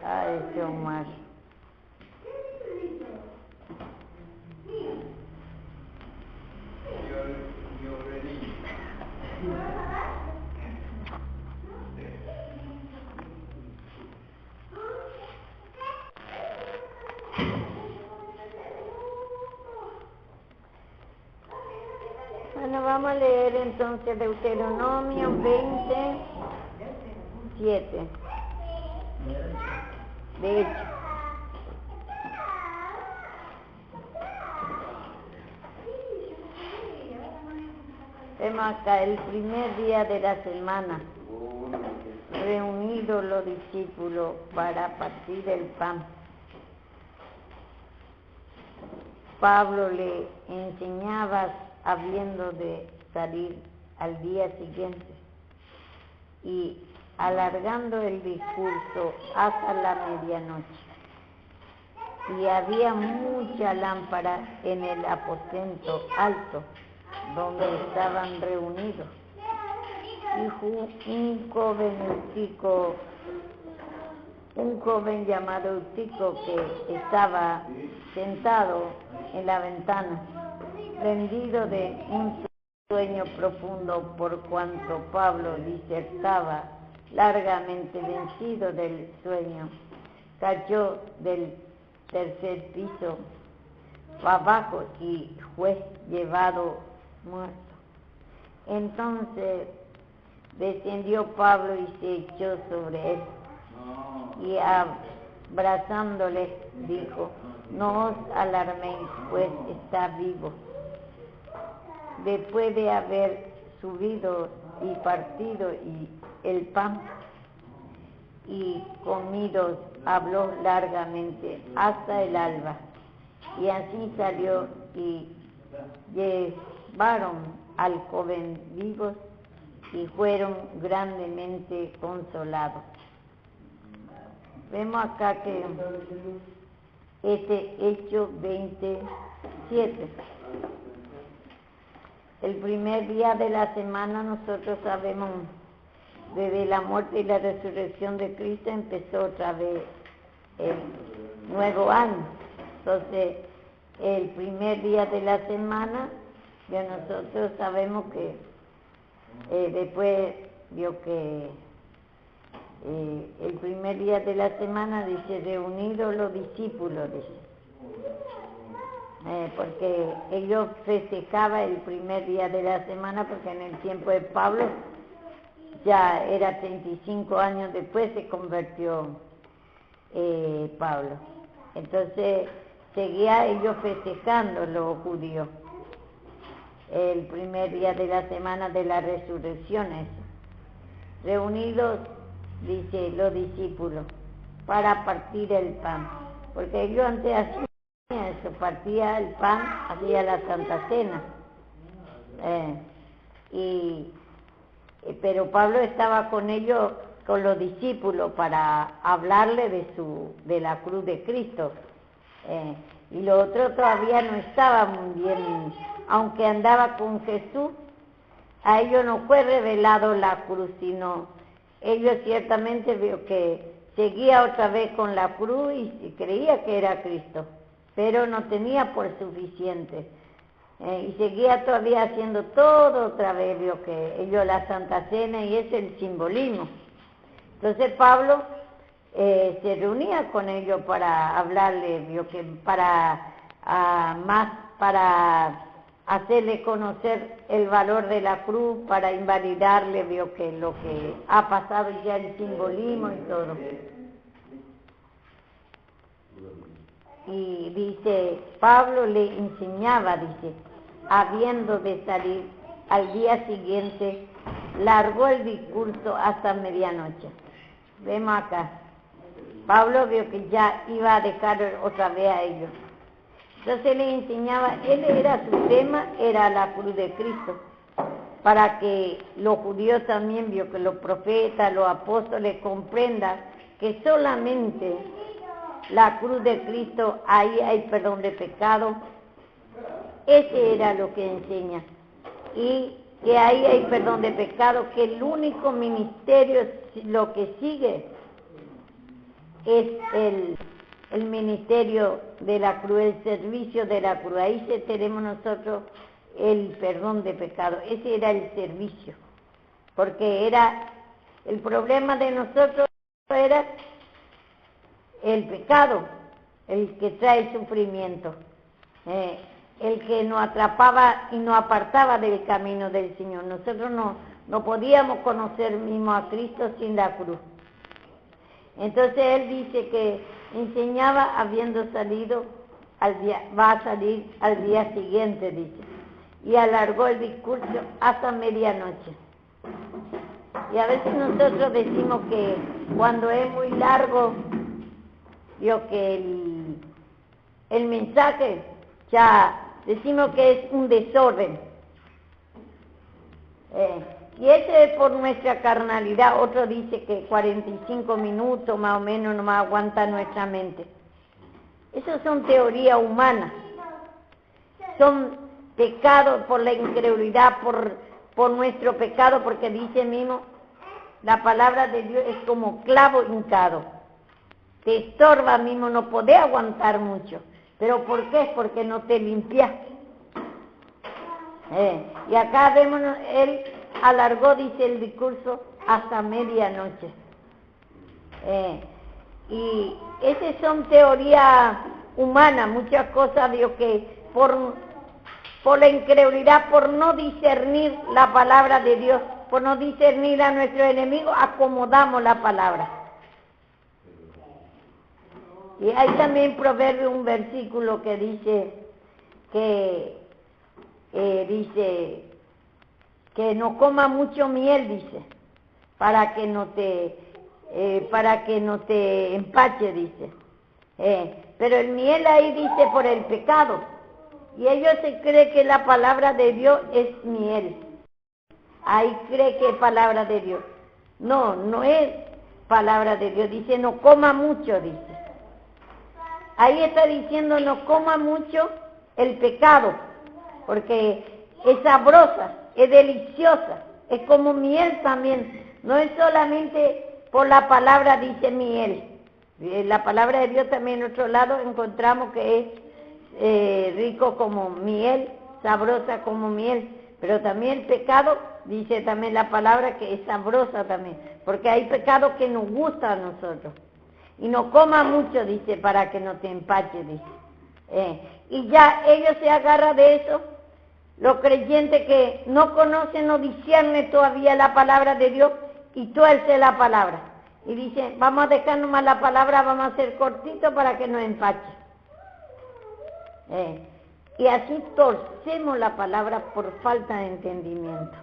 Ay, ese Omar. Bueno, vamos a leer entonces Deuteronomio 27. De hecho, vemos acá el primer día de la semana, reunidos los discípulos para partir el pan. Pablo le enseñaba habiendo de salir al día siguiente y alargando el discurso hasta la medianoche. Y había mucha lámpara en el aposento alto donde estaban reunidos. Y un joven llamado Eutico que estaba sentado en la ventana, rendido de un sueño profundo por cuanto Pablo disertaba largamente, vencido del sueño, cayó del tercer piso abajo y fue llevado muerto. Entonces descendió Pablo y se echó sobre él y abrazándole dijo: no os alarméis, pues está vivo. Después de haber subido y partido el pan y comido, habló largamente hasta el alba. Y así salió y llevaron al joven vivos y fueron grandemente consolados. Vemos acá que Hecho 27. El primer día de la semana nosotros sabemos, desde la muerte y la resurrección de Cristo empezó otra vez el nuevo año. Entonces, el primer día de la semana, ya nosotros sabemos que después vio que el primer día de la semana dice reunidos los discípulos, dice. Porque ellos festejaban el primer día de la semana, porque en el tiempo de Pablo ya era 35 años después se convirtió Pablo. Entonces seguía ellos festejando, los judíos, el primer día de la semana de la resurrección. Reunidos, dice, los discípulos para partir el pan, porque ellos antes hacían eso, partía el pan, hacía la Santa Cena, pero Pablo estaba con ellos, con los discípulos, para hablarle de la cruz de Cristo, y los otros todavía no estaban muy bien, aunque andaba con Jesús. A ellos no fue revelado la cruz, sino ellos ciertamente vio que seguía otra vez con la cruz y creía que era Cristo, pero no tenía por suficiente, y seguía todavía haciendo todo otra vez, vio que ellos la Santa Cena, y es el simbolismo. Entonces Pablo se reunía con ellos para hablarle, vio que para hacerle conocer el valor de la cruz, para invalidarle, vio que lo que ha pasado ya, el simbolismo y todo. Y dice, Pablo le enseñaba, dice, habiendo de salir al día siguiente, largó el discurso hasta medianoche. Vemos acá, Pablo vio que ya iba a dejar otra vez a ellos. Entonces le enseñaba, su tema era la cruz de Cristo, para que los judíos también, vio que los profetas, los apóstoles comprendan que solamente la cruz de Cristo, ahí hay perdón de pecado. Ese era lo que enseña. Y que ahí hay perdón de pecado, que el único ministerio, lo que sigue, es el ministerio de la cruz, el servicio de la cruz. Ahí tenemos nosotros el perdón de pecado. Ese era el servicio, porque era el problema de nosotros, era el pecado, el que trae el sufrimiento, el que nos atrapaba y nos apartaba del camino del Señor. Nosotros no podíamos conocer mismo a Cristo sin la cruz. Entonces él dice que enseñaba habiendo salido va a salir al día siguiente, dice, y alargó el discurso hasta medianoche. Y a veces nosotros decimos que cuando es muy largo, que el mensaje, ya decimos que es un desorden. Y ese es por nuestra carnalidad. Otro dice que 45 minutos más o menos no más aguanta nuestra mente. Esas son teorías humanas. Son pecados por la incredulidad, por nuestro pecado, porque dice mismo, la palabra de Dios es como clavo hincado. Te estorba mismo, no podés aguantar mucho. ¿Pero por qué? Porque no te limpias. Y acá vemos, él alargó, dice el discurso, hasta medianoche. Y esas son teorías humanas, muchas cosas, Dios, que por la incredulidad, por no discernir la palabra de Dios, por no discernir a nuestro enemigo, acomodamos la palabra. Y hay también en Proverbios un versículo que dice que no coma mucho miel, dice, para que no te empache, dice. Pero el miel ahí dice por el pecado. Y ellos se creen que la palabra de Dios es miel. Ahí cree que es palabra de Dios. No es palabra de Dios. Dice, no coma mucho, dice. Ahí está diciendo, no coma mucho el pecado, porque es sabrosa, es deliciosa, es como miel también. No es solamente por la palabra, dice miel. La palabra de Dios también en otro lado encontramos que es rico como miel, sabrosa como miel. Pero también el pecado, dice también la palabra, que es sabrosa también, porque hay pecados que nos gustan a nosotros. Y no coma mucho, dice, para que no te empache, dice. Y ya ellos se agarran de eso, los creyentes que no conocen, no disciernen todavía la palabra de Dios, y tuerce la palabra. Y dice, vamos a dejar nomás la palabra, vamos a hacer cortito para que no empache. Y así torcemos la palabra por falta de entendimiento.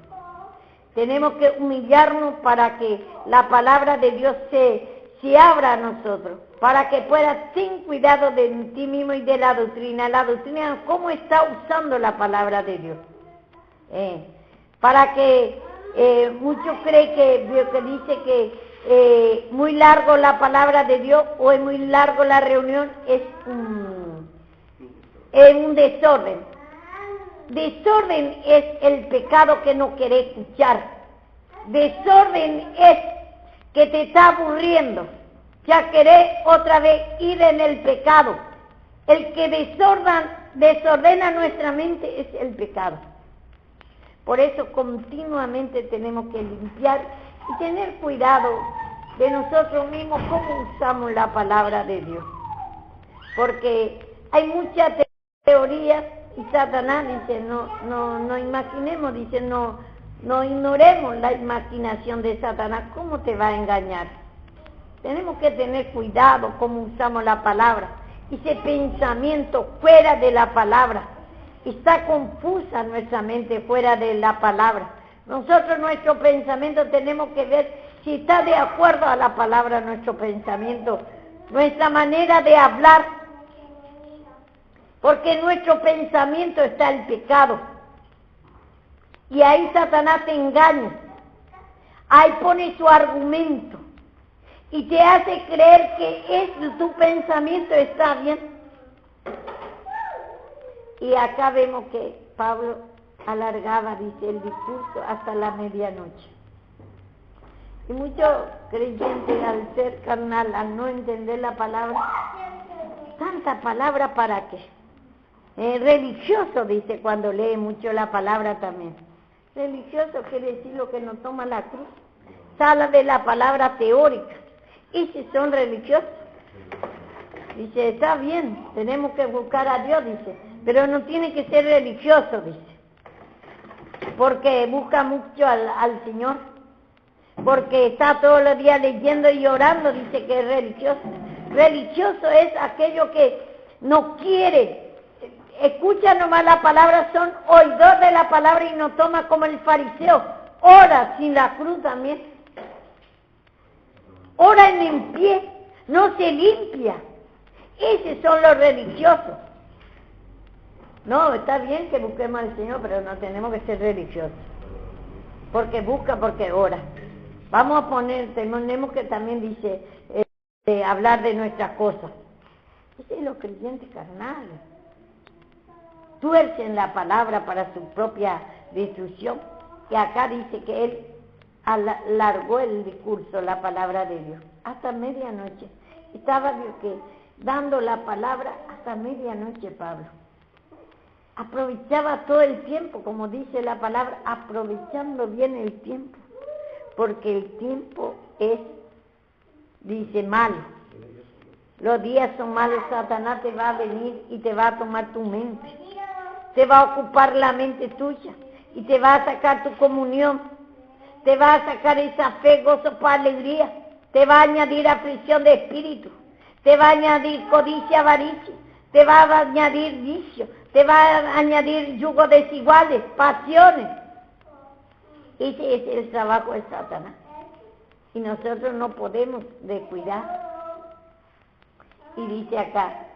Tenemos que humillarnos para que la palabra de Dios se abra a nosotros, para que puedas, sin cuidado de ti mismo y de la doctrina, cómo está usando la palabra de Dios. Para que muchos creen que dice que muy largo la palabra de Dios o es muy largo la reunión, es un desorden. Desorden es el pecado que no querés escuchar. Desorden es que te está aburriendo, ya querés otra vez ir en el pecado. El que desordena nuestra mente es el pecado. Por eso continuamente tenemos que limpiar y tener cuidado de nosotros mismos cómo usamos la palabra de Dios. Porque hay muchas teorías y Satanás dice, no imaginemos, dice, no ignoremos la imaginación de Satanás. ¿Cómo te va a engañar? Tenemos que tener cuidado cómo usamos la palabra. Ese pensamiento fuera de la palabra. Está confusa nuestra mente fuera de la palabra. Nosotros nuestro pensamiento tenemos que ver si está de acuerdo a la palabra nuestro pensamiento, nuestra manera de hablar. Porque en nuestro pensamiento está el pecado. Y ahí Satanás te engaña. Ahí pone su argumento. Y te hace creer que tu pensamiento está bien. Y acá vemos que Pablo alargaba, dice, el discurso hasta la medianoche. Y muchos creyentes al ser carnal, al no entender la palabra, tanta palabra para qué. Religioso dice cuando lee mucho la palabra también. Religioso quiere decir lo que no toma la cruz. Sala de la palabra teórica. Y si son religiosos, dice, está bien, tenemos que buscar a Dios, dice, pero no tiene que ser religioso, dice, porque busca mucho al Señor, porque está todos los días leyendo y orando, dice que es religioso. Religioso es aquello que no quiere, escucha nomás la palabra, son oidor de la palabra y no toma como el fariseo, ora sin la cruz también. Ora en pie, no se limpia. Esos son los religiosos. No, está bien que busquemos al Señor, pero no tenemos que ser religiosos. Porque busca, porque ora. Vamos a poner, tenemos que también dice, hablar de nuestras cosas. Ese es los creyentes carnales. Tuercen la palabra para su propia destrucción. Y acá dice que él alargó el discurso, la palabra de Dios, hasta medianoche. Estaba dando la palabra hasta medianoche Pablo. Aprovechaba todo el tiempo, como dice la palabra, aprovechando bien el tiempo, porque el tiempo es, dice, malo. Los días son malos, Satanás te va a venir y te va a tomar tu mente, te va a ocupar la mente tuya y te va a sacar tu comunión. Te va a sacar esa fe, gozo, paz, alegría. Te va a añadir aflicción de espíritu. Te va a añadir codicia, avaricia. Te va a añadir vicio. Te va a añadir yugos desiguales, pasiones. Ese es el trabajo de Satanás. Y nosotros no podemos descuidar. Y dice acá,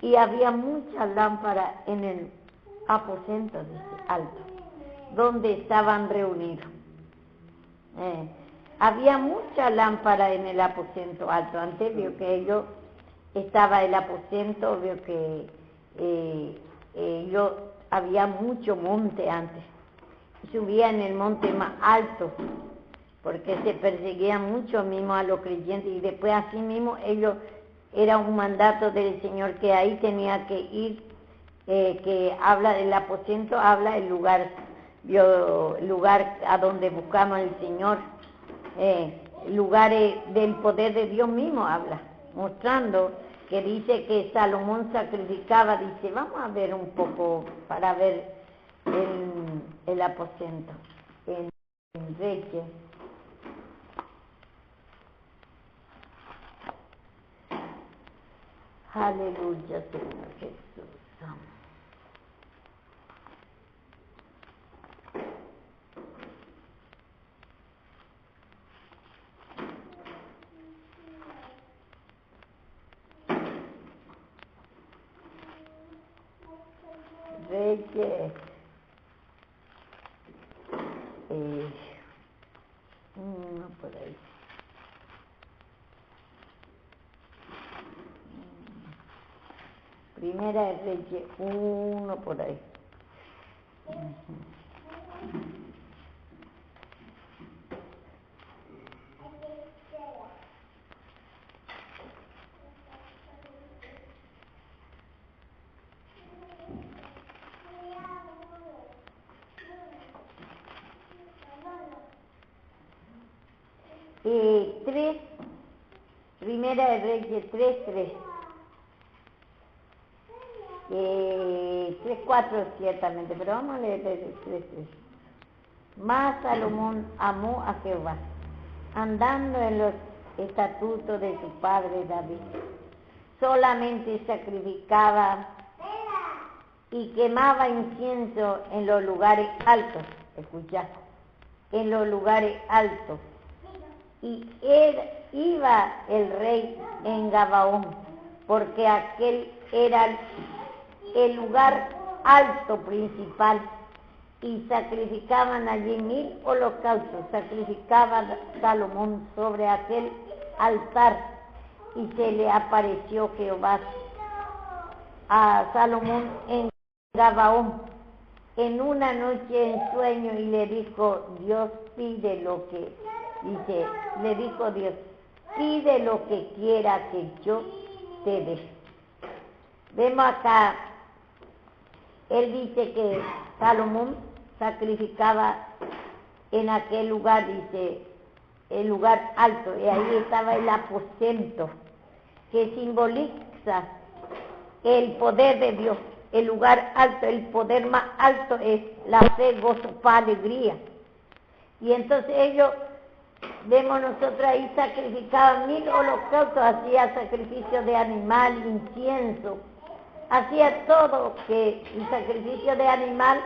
y había muchas lámparas en el aposento, dice, alto, donde estaban reunidos. Había mucha lámpara en el aposento alto. Antes vio que ellos estaba el aposento, vio que había mucho monte antes. Subía en el monte más alto, porque se perseguía mucho mismo a los creyentes, y después así mismo ellos, era un mandato del Señor que ahí tenía que ir, que habla del aposento, habla el lugar a donde buscamos al Señor, lugares del poder de Dios mismo habla, mostrando que dice que Salomón sacrificaba, dice, vamos a ver un poco para ver el aposento en Reyes. Aleluya, Señor Jesús. Reyes, no por ahí. Primera de Reyes, 1 por ahí. Primera de Reyes 3:3. 3:4 ciertamente, pero vamos a leer el 3:3. Mas Salomón amó a Jehová, andando en los estatutos de su padre David. Solamente sacrificaba y quemaba incienso en los lugares altos. Escucha, en los lugares altos. Y iba el rey en Gabaón, porque aquel era el lugar alto principal, y sacrificaban allí 1000 holocaustos. Sacrificaba Salomón sobre aquel altar, y se le apareció Jehová a Salomón en Gabaón en una noche en sueño, y le dijo: Dios pide lo que Dice, le dijo Dios, pide lo que quiera que yo te dé. Vemos acá, él dice que Salomón sacrificaba en aquel lugar, dice, el lugar alto, y ahí estaba el aposento, que simboliza el poder de Dios. El lugar alto, el poder más alto es la fe, gozo, paz, alegría. Y entonces ellos, vemos nosotros ahí, sacrificaban 1000 holocaustos, hacía sacrificio de animal, incienso, hacía todo, que el sacrificio de animal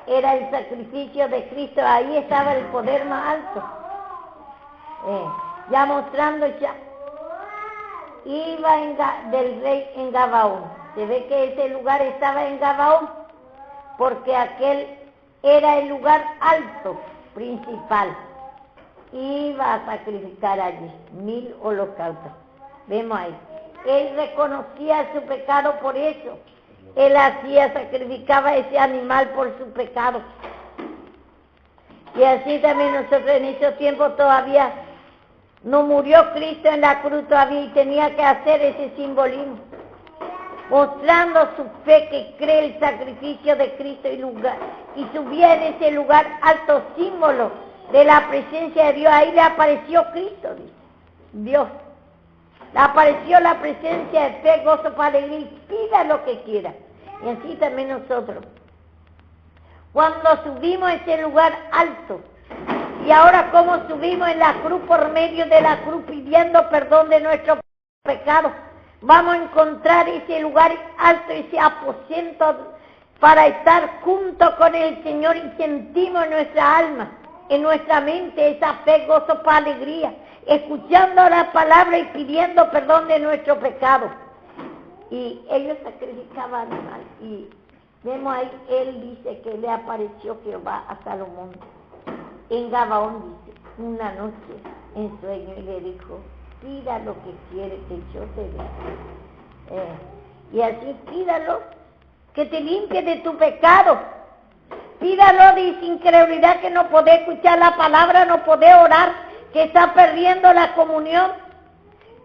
era el sacrificio de Cristo, ahí estaba el poder más alto. Ya mostrando ya, iba del rey en Gabaón. Se ve que ese lugar estaba en Gabaón, porque aquel era el lugar alto, principal. Iba a sacrificar allí 1000 holocaustos. Vemos ahí. Él reconocía su pecado por eso. Él sacrificaba ese animal por su pecado. Y así también nosotros en esos tiempos todavía no murió Cristo en la cruz todavía y tenía que hacer ese simbolismo, mostrando su fe que cree el sacrificio de Cristo y subía en ese lugar alto símbolo de la presencia de Dios. Ahí le apareció Cristo, dice Dios. Le apareció la presencia de fe, gozo, para alegría, pida lo que quiera. Y así también nosotros, cuando subimos a ese lugar alto, y ahora como subimos en la cruz, por medio de la cruz, pidiendo perdón de nuestros pecados, vamos a encontrar ese lugar alto, ese aposento para estar junto con el Señor, y sentimos en nuestra alma, en nuestra mente, esa fe, gozo, paz, alegría, escuchando la palabra y pidiendo perdón de nuestros pecados. Y ellos sacrificaban animal, y vemos ahí, él dice que le apareció Jehová a Salomón en Gabaón, dice, una noche en sueño, y le dijo, pida lo que quiere que yo te dé. Y así pídalo, que te limpie de tu pecado. Pídalo de incredulidad, que no podés escuchar la palabra, no podés orar, que está perdiendo la comunión.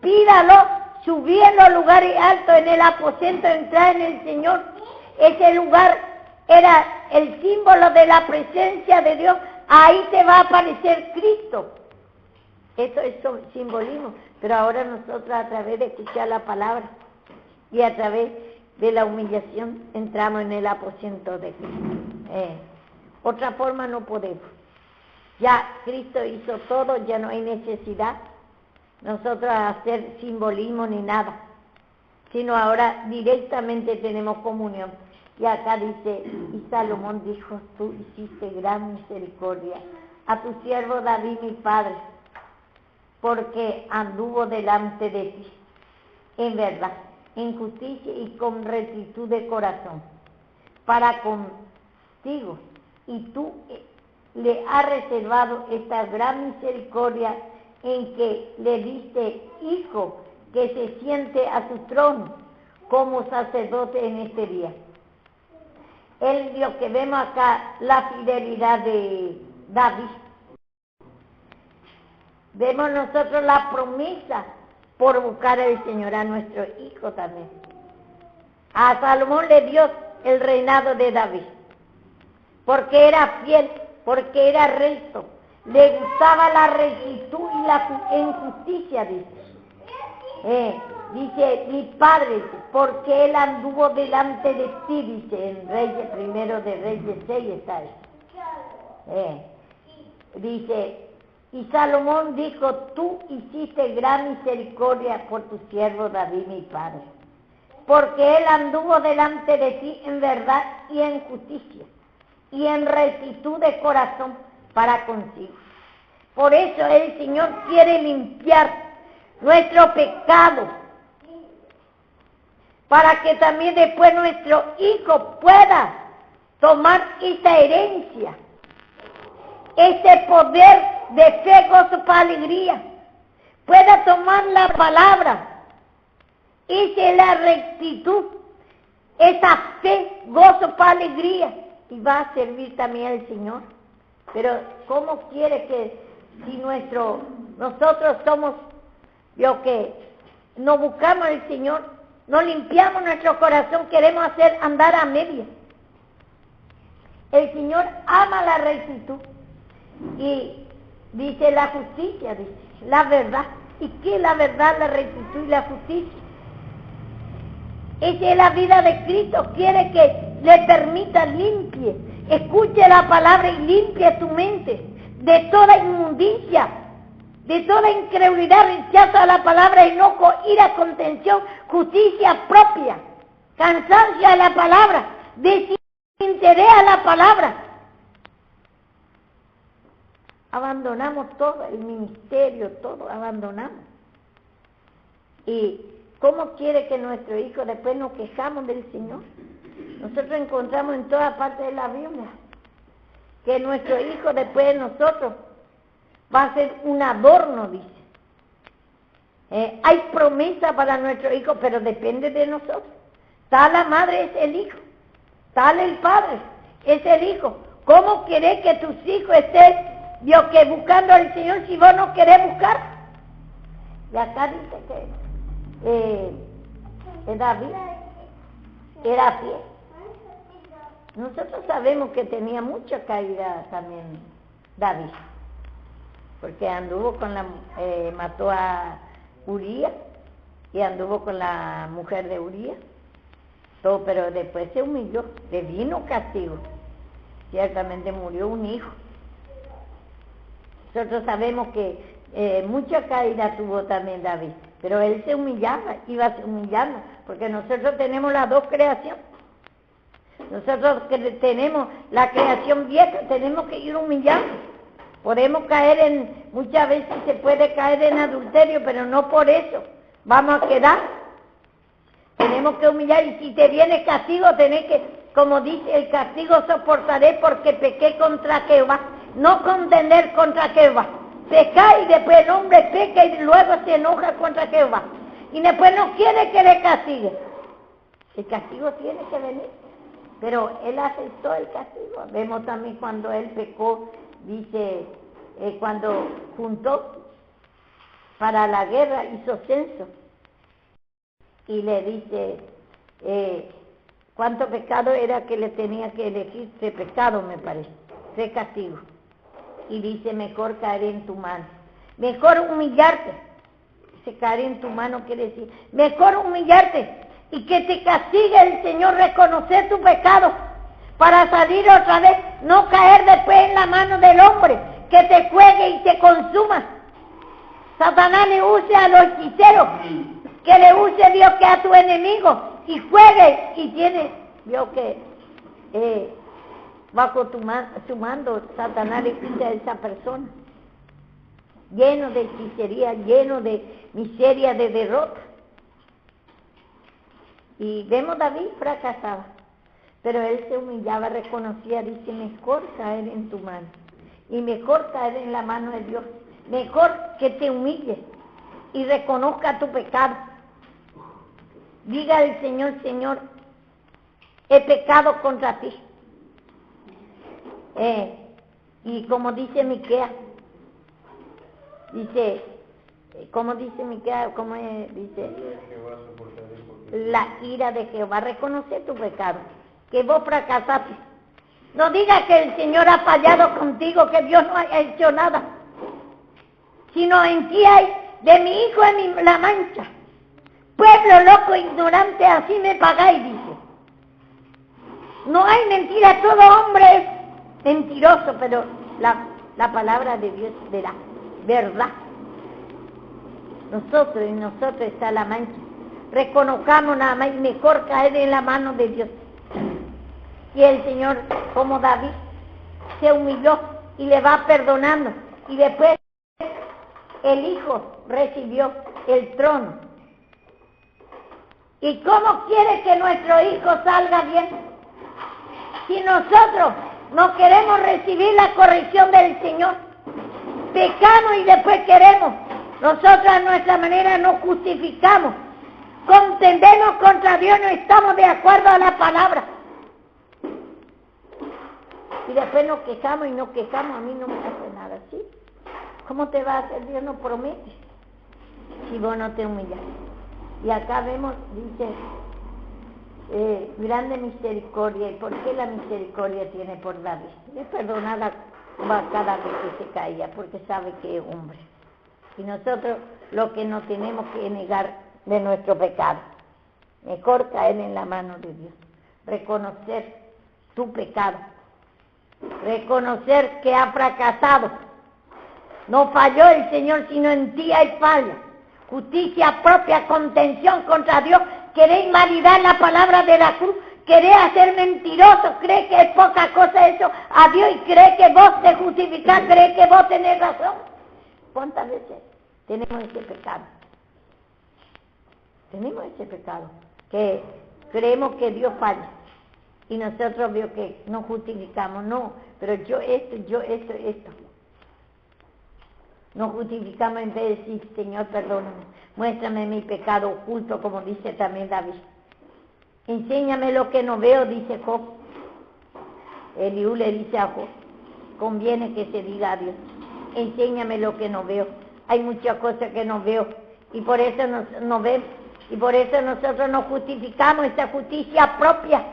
Pídalo, subí en los lugares altos, en el aposento, entrar en el Señor. Ese lugar era el símbolo de la presencia de Dios. Ahí te va a aparecer Cristo. Eso es simbolismo. Pero ahora nosotros, a través de escuchar la palabra y a través de la humillación, entramos en el aposento de Cristo. Otra forma no podemos. Ya Cristo hizo todo, ya no hay necesidad nosotros hacer simbolismo ni nada, sino ahora directamente tenemos comunión. Y acá dice, y Salomón dijo, tú hiciste gran misericordia a tu siervo David mi padre, porque anduvo delante de ti en verdad, en justicia y con rectitud de corazón, para contigo, y tú le has reservado esta gran misericordia en que le diste hijo que se siente a su trono como sacerdote en este día. Lo que vemos acá, la fidelidad de David. Vemos nosotros la promesa por buscar al Señor a nuestro hijo también. A Salomón le dio el reinado de David, porque era fiel, porque era recto, le gustaba la rectitud y la injusticia, dice. Dice, mi padre, porque él anduvo delante de ti, dice, en Reyes, primero de Reyes 6 está eso. Dice, y Salomón dijo, tú hiciste gran misericordia por tu siervo David, mi padre, porque él anduvo delante de ti en verdad y en justicia, y en rectitud de corazón para consigo. Por eso el Señor quiere limpiar nuestro pecado, para que también después nuestro hijo pueda tomar esta herencia, ese poder de fe, gozo, paz, alegría, pueda tomar la palabra, esa es la rectitud, esa fe, gozo, paz, alegría, y va a servir también al Señor. Pero ¿cómo quiere que si nosotros somos lo que no buscamos al Señor, no limpiamos nuestro corazón, queremos andar a medias. El Señor ama la rectitud y dice la justicia, dice la verdad. ¿Y qué es la verdad, la rectitud y la justicia? Esa es la vida de Cristo. Quiere que le permita limpie, escuche la palabra y limpie tu mente de toda inmundicia, de toda incredulidad, rechazo a la palabra, enojo, ira, contención, justicia propia, cansancio a la palabra, desinterés a la palabra. Abandonamos todo, el ministerio, todo abandonamos. ¿Y cómo quiere que nuestro hijo después nos quejamos del Señor? Nosotros encontramos en toda parte de la Biblia que nuestro hijo después de nosotros va a ser un adorno, dice. Hay promesa para nuestro hijo, pero depende de nosotros. Tal la madre es el hijo, tal el padre es el hijo. ¿Cómo querés que tus hijos estén buscando al Señor si vos no querés buscar? Y acá dice que David era fiel. Nosotros sabemos que tenía mucha caída también David, porque anduvo mató a Urías y anduvo con la mujer de Urías, todo, pero después se humilló, le vino castigo, ciertamente murió un hijo. Nosotros sabemos que mucha caída tuvo también David, pero él se humillaba, iba humillando, porque nosotros tenemos las dos creaciones. Nosotros que tenemos la creación vieja, tenemos que ir humillando. Podemos caer muchas veces se puede caer en adulterio, pero no por eso vamos a quedar. Tenemos que humillar, y si te viene castigo, tenés que, como dice, el castigo soportaré porque pequé contra Jehová. No contender contra Jehová. Peca y después el hombre peca y luego se enoja contra Jehová. Y después no quiere que le castigue. El castigo tiene que venir. Pero él aceptó el castigo. Vemos también cuando él pecó, dice, cuando juntó para la guerra, hizo censo. Y le dice, cuánto pecado era que le tenía que elegir, 3 pecados me parece, 3 castigos. Y dice, mejor caer en tu mano. Mejor humillarte. Dice, caer en tu mano quiere decir, mejor humillarte. Y que te castigue el Señor, reconocer tu pecado, para salir otra vez, no caer después en la mano del hombre, que te juegue y te consuma. Satanás le use a los hechiceros, que le use Dios que a tu enemigo, y juegue, y tiene Dios que bajo su mando, Satanás le quita a esa persona, lleno de hechicería, lleno de miseria, de derrota. Y vemos David fracasaba, pero él se humillaba, reconocía, dice, mejor caer en tu mano, y mejor caer en la mano de Dios, mejor que te humilles y reconozca tu pecado. Diga al Señor, Señor, he pecado contra ti. Y como dice Miqueas, dice, como dice Miqueas, como dice, la ira de Jehová, reconoce tu pecado, que vos fracasaste. No digas que el Señor ha fallado contigo, que Dios no ha hecho nada, sino en ti hay, de mi hijo en la mancha. Pueblo loco, ignorante, así me pagáis, dice. No hay mentira, todo hombre es mentiroso, pero la palabra de Dios es de la verdad. En nosotros está la mancha. Reconozcamos nada más y mejor caer en la mano de Dios. Y el Señor, como David, se humilló y le va perdonando. Y después el Hijo recibió el trono. ¿Y cómo quiere que nuestro Hijo salga bien? Si nosotros no queremos recibir la corrección del Señor, pecamos y después queremos. Nosotros a nuestra manera nos justificamos, contendemos contra Dios, no estamos de acuerdo a la palabra. Y después nos quejamos y nos quejamos, a mí no me hace nada, ¿sí? ¿Cómo te va a hacer? Dios no promete si vos no te humillas. Y acá vemos, dice, grande misericordia. ¿Y por qué la misericordia tiene por David? Le perdonaba cada vez que se caía, porque sabe que es hombre. Y nosotros lo que no tenemos que negar de nuestro pecado, mejor caer en la mano de Dios, reconocer tu pecado, reconocer que ha fracasado. No falló el Señor, sino en ti hay falla. Justicia propia, contención contra Dios. Querés invalidar la palabra de la cruz, querés hacer mentiroso, crees que es poca cosa eso a Dios y crees que vos te justificás, crees que vos tenés razón. ¿Cuántas veces tenemos ese pecado? Tenemos ese pecado, que creemos que Dios falla y nosotros veo que nos justificamos, no, pero yo esto. Nos justificamos en vez de decir, Señor, perdóname, muéstrame mi pecado oculto, como dice también David. Enséñame lo que no veo, dice Job. Eliú le dice a Job, conviene que se diga a Dios, enséñame lo que no veo. Hay muchas cosas que no veo y por eso no vemos. Y por eso nosotros nos justificamos esta justicia propia.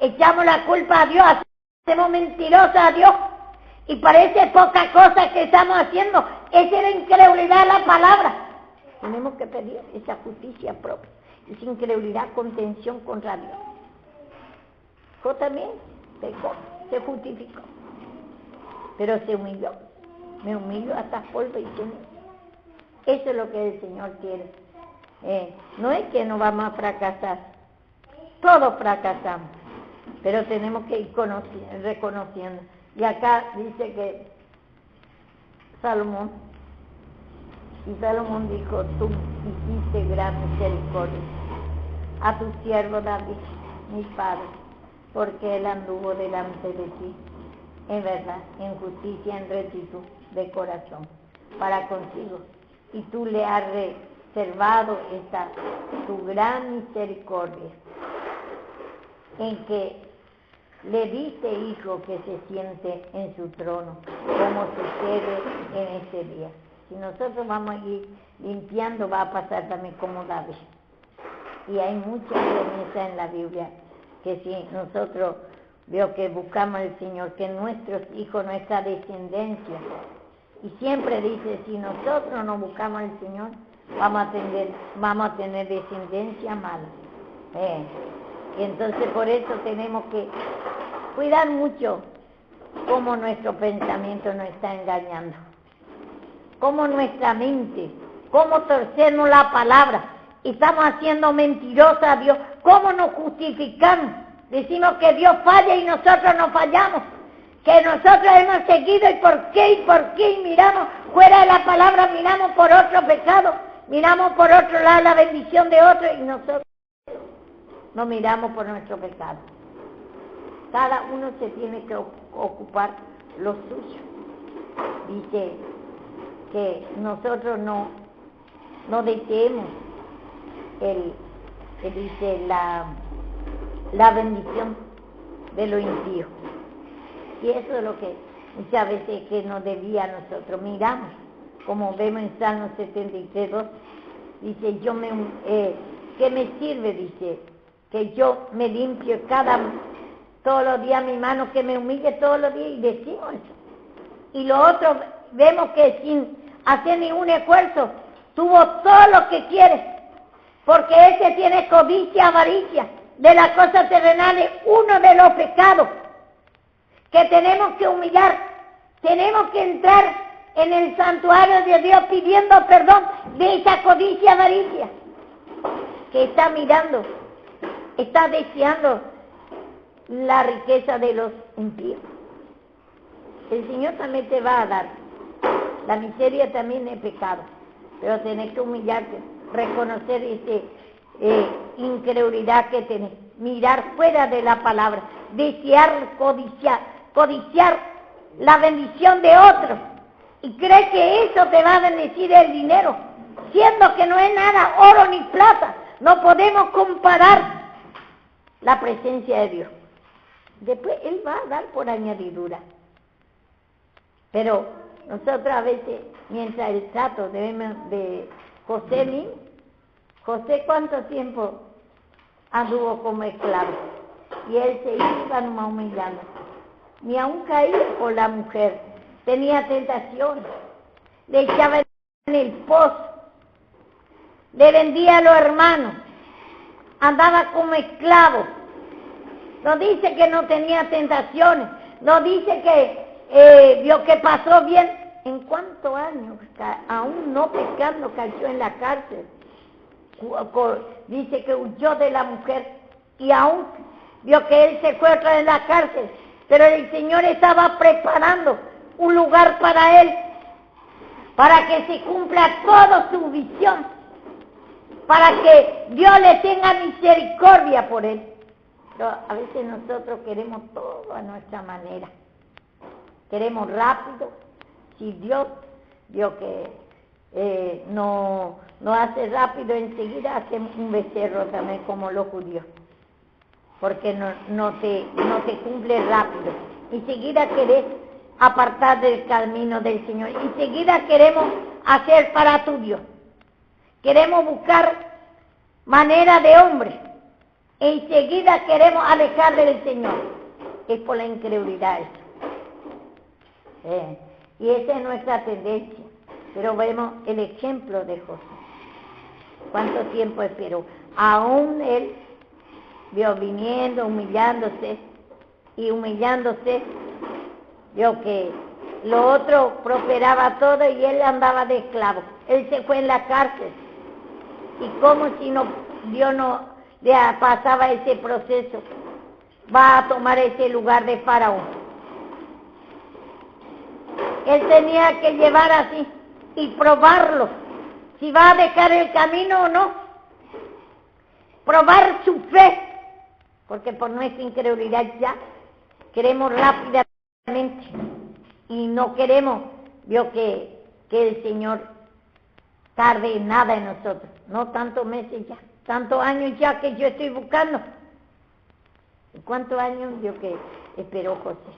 Echamos la culpa a Dios, hacemos mentirosos a Dios. Y parece poca cosa que estamos haciendo. Esa es la incredulidad de la palabra. Tenemos que pedir esa justicia propia. Esa incredulidad, contención contra Dios. Yo también pecó, se justificó. Pero se humilló. Me humillo hasta polvo y se humilló. Eso es lo que el Señor quiere. No es que no vamos a fracasar. Todos fracasamos. Pero tenemos que ir reconociendo. Y acá dice que Salomón dijo, tú hiciste gran misericordia a tu siervo David, mi padre, porque él anduvo delante de ti, en verdad, en justicia, en rectitud de corazón, para contigo. Y tú le has reservado tu gran misericordia, en que le diste hijo que se siente en su trono, como sucede en este día. Si nosotros vamos a ir limpiando, va a pasar también como David. Y hay muchas promesas en la Biblia que si nosotros veo que buscamos al Señor, que nuestros hijos, nuestra descendencia, y siempre dice, si nosotros no buscamos al Señor, vamos a tener descendencia mala. Y entonces por eso tenemos que cuidar mucho cómo nuestro pensamiento nos está engañando, cómo nuestra mente, cómo torcemos la palabra, y estamos haciendo mentirosa a Dios, cómo nos justificamos, decimos que Dios falla y nosotros no fallamos, que nosotros hemos seguido y por qué, y miramos fuera de la palabra, miramos por otro pecado, miramos por otro lado la bendición de otro y nosotros no miramos por nuestro pecado. Cada uno se tiene que ocupar lo suyo. Dice que nosotros no deseemos la bendición de lo impío. Y eso es lo que muchas veces que nos debía a nosotros. Miramos, como vemos en Salmo 73:2, dice, ¿qué me sirve? Dice, que yo me limpio todos los días mi mano, que me humille todos los días, y decimos eso. Y lo otro, vemos que sin hacer ningún esfuerzo, tuvo todo lo que quiere, porque ese tiene codicia, avaricia, de las cosas terrenales, uno de los pecados, que tenemos que humillar, tenemos que entrar en el santuario de Dios pidiendo perdón de esa codicia, avaricia, que está mirando, está deseando la riqueza de los impíos. El Señor también te va a dar. La miseria también es pecado, pero tenés que humillarte, reconocer esa incredulidad que tenés, mirar fuera de la palabra, desear, codiciar la bendición de otros, y crees que eso te va a bendecir el dinero, siendo que no es nada oro ni plata. No podemos comparar la presencia de Dios. Después Él va a dar por añadidura. Pero Nosotros a veces, mientras el trato de José mismo, José cuánto tiempo anduvo como esclavo, y él se iba nomás humillando, ni aún caía por la mujer, tenía tentaciones, le echaba en el pozo, le vendía a los hermanos, andaba como esclavo. No dice que no tenía tentaciones, no dice que vio que pasó bien. ¿En cuántos años, aún no pecando, cayó en la cárcel? Dice que huyó de la mujer y aún vio que él se fue otra vez en la cárcel, pero el Señor estaba preparando un lugar para él, para que se cumpla toda su visión, para que Dios le tenga misericordia por él. Pero a veces nosotros queremos todo a nuestra manera, queremos rápido. Si Dios vio que no hace rápido, enseguida hace un becerro también como los judíos, porque no te cumple rápido. Enseguida querés apartar del camino del Señor, enseguida queremos hacer para tu Dios, queremos buscar manera de hombre, enseguida queremos alejar del Señor. Es por la incredulidad eso. Y esa es nuestra tendencia. Pero vemos el ejemplo de José. ¿Cuánto tiempo esperó? Aún él vio viniendo, humillándose, vio que lo otro prosperaba todo y él andaba de esclavo. Él se fue en la cárcel. Y como si Dios no le pasaba ese proceso, va a tomar ese lugar de Faraón. Él tenía que llevar así y probarlo, si va a dejar el camino o no. Probar su fe, porque por nuestra incredulidad ya queremos rápidamente y no queremos, vio que el Señor tarde en nada en nosotros, no tantos meses ya, tantos años ya que yo estoy buscando. ¿Y cuántos años vio que esperó José?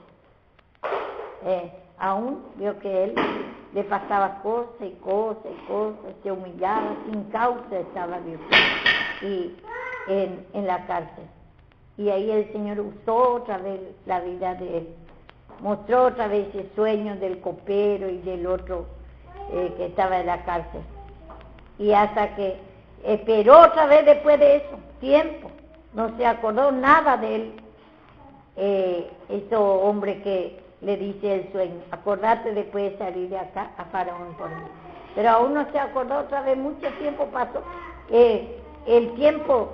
Aún vio que él le pasaba cosas y cosas y cosas, se humillaba, sin causa estaba Dios y en la cárcel. Y ahí el Señor usó otra vez la vida de él, mostró otra vez ese sueño del copero y del otro que estaba en la cárcel. Y hasta que esperó otra vez después de eso, tiempo, no se acordó nada de él, ese hombre que le dice el sueño, acordate después de salir de acá a Faraón por mí. Pero aún no se acordó otra vez, mucho tiempo pasó, el tiempo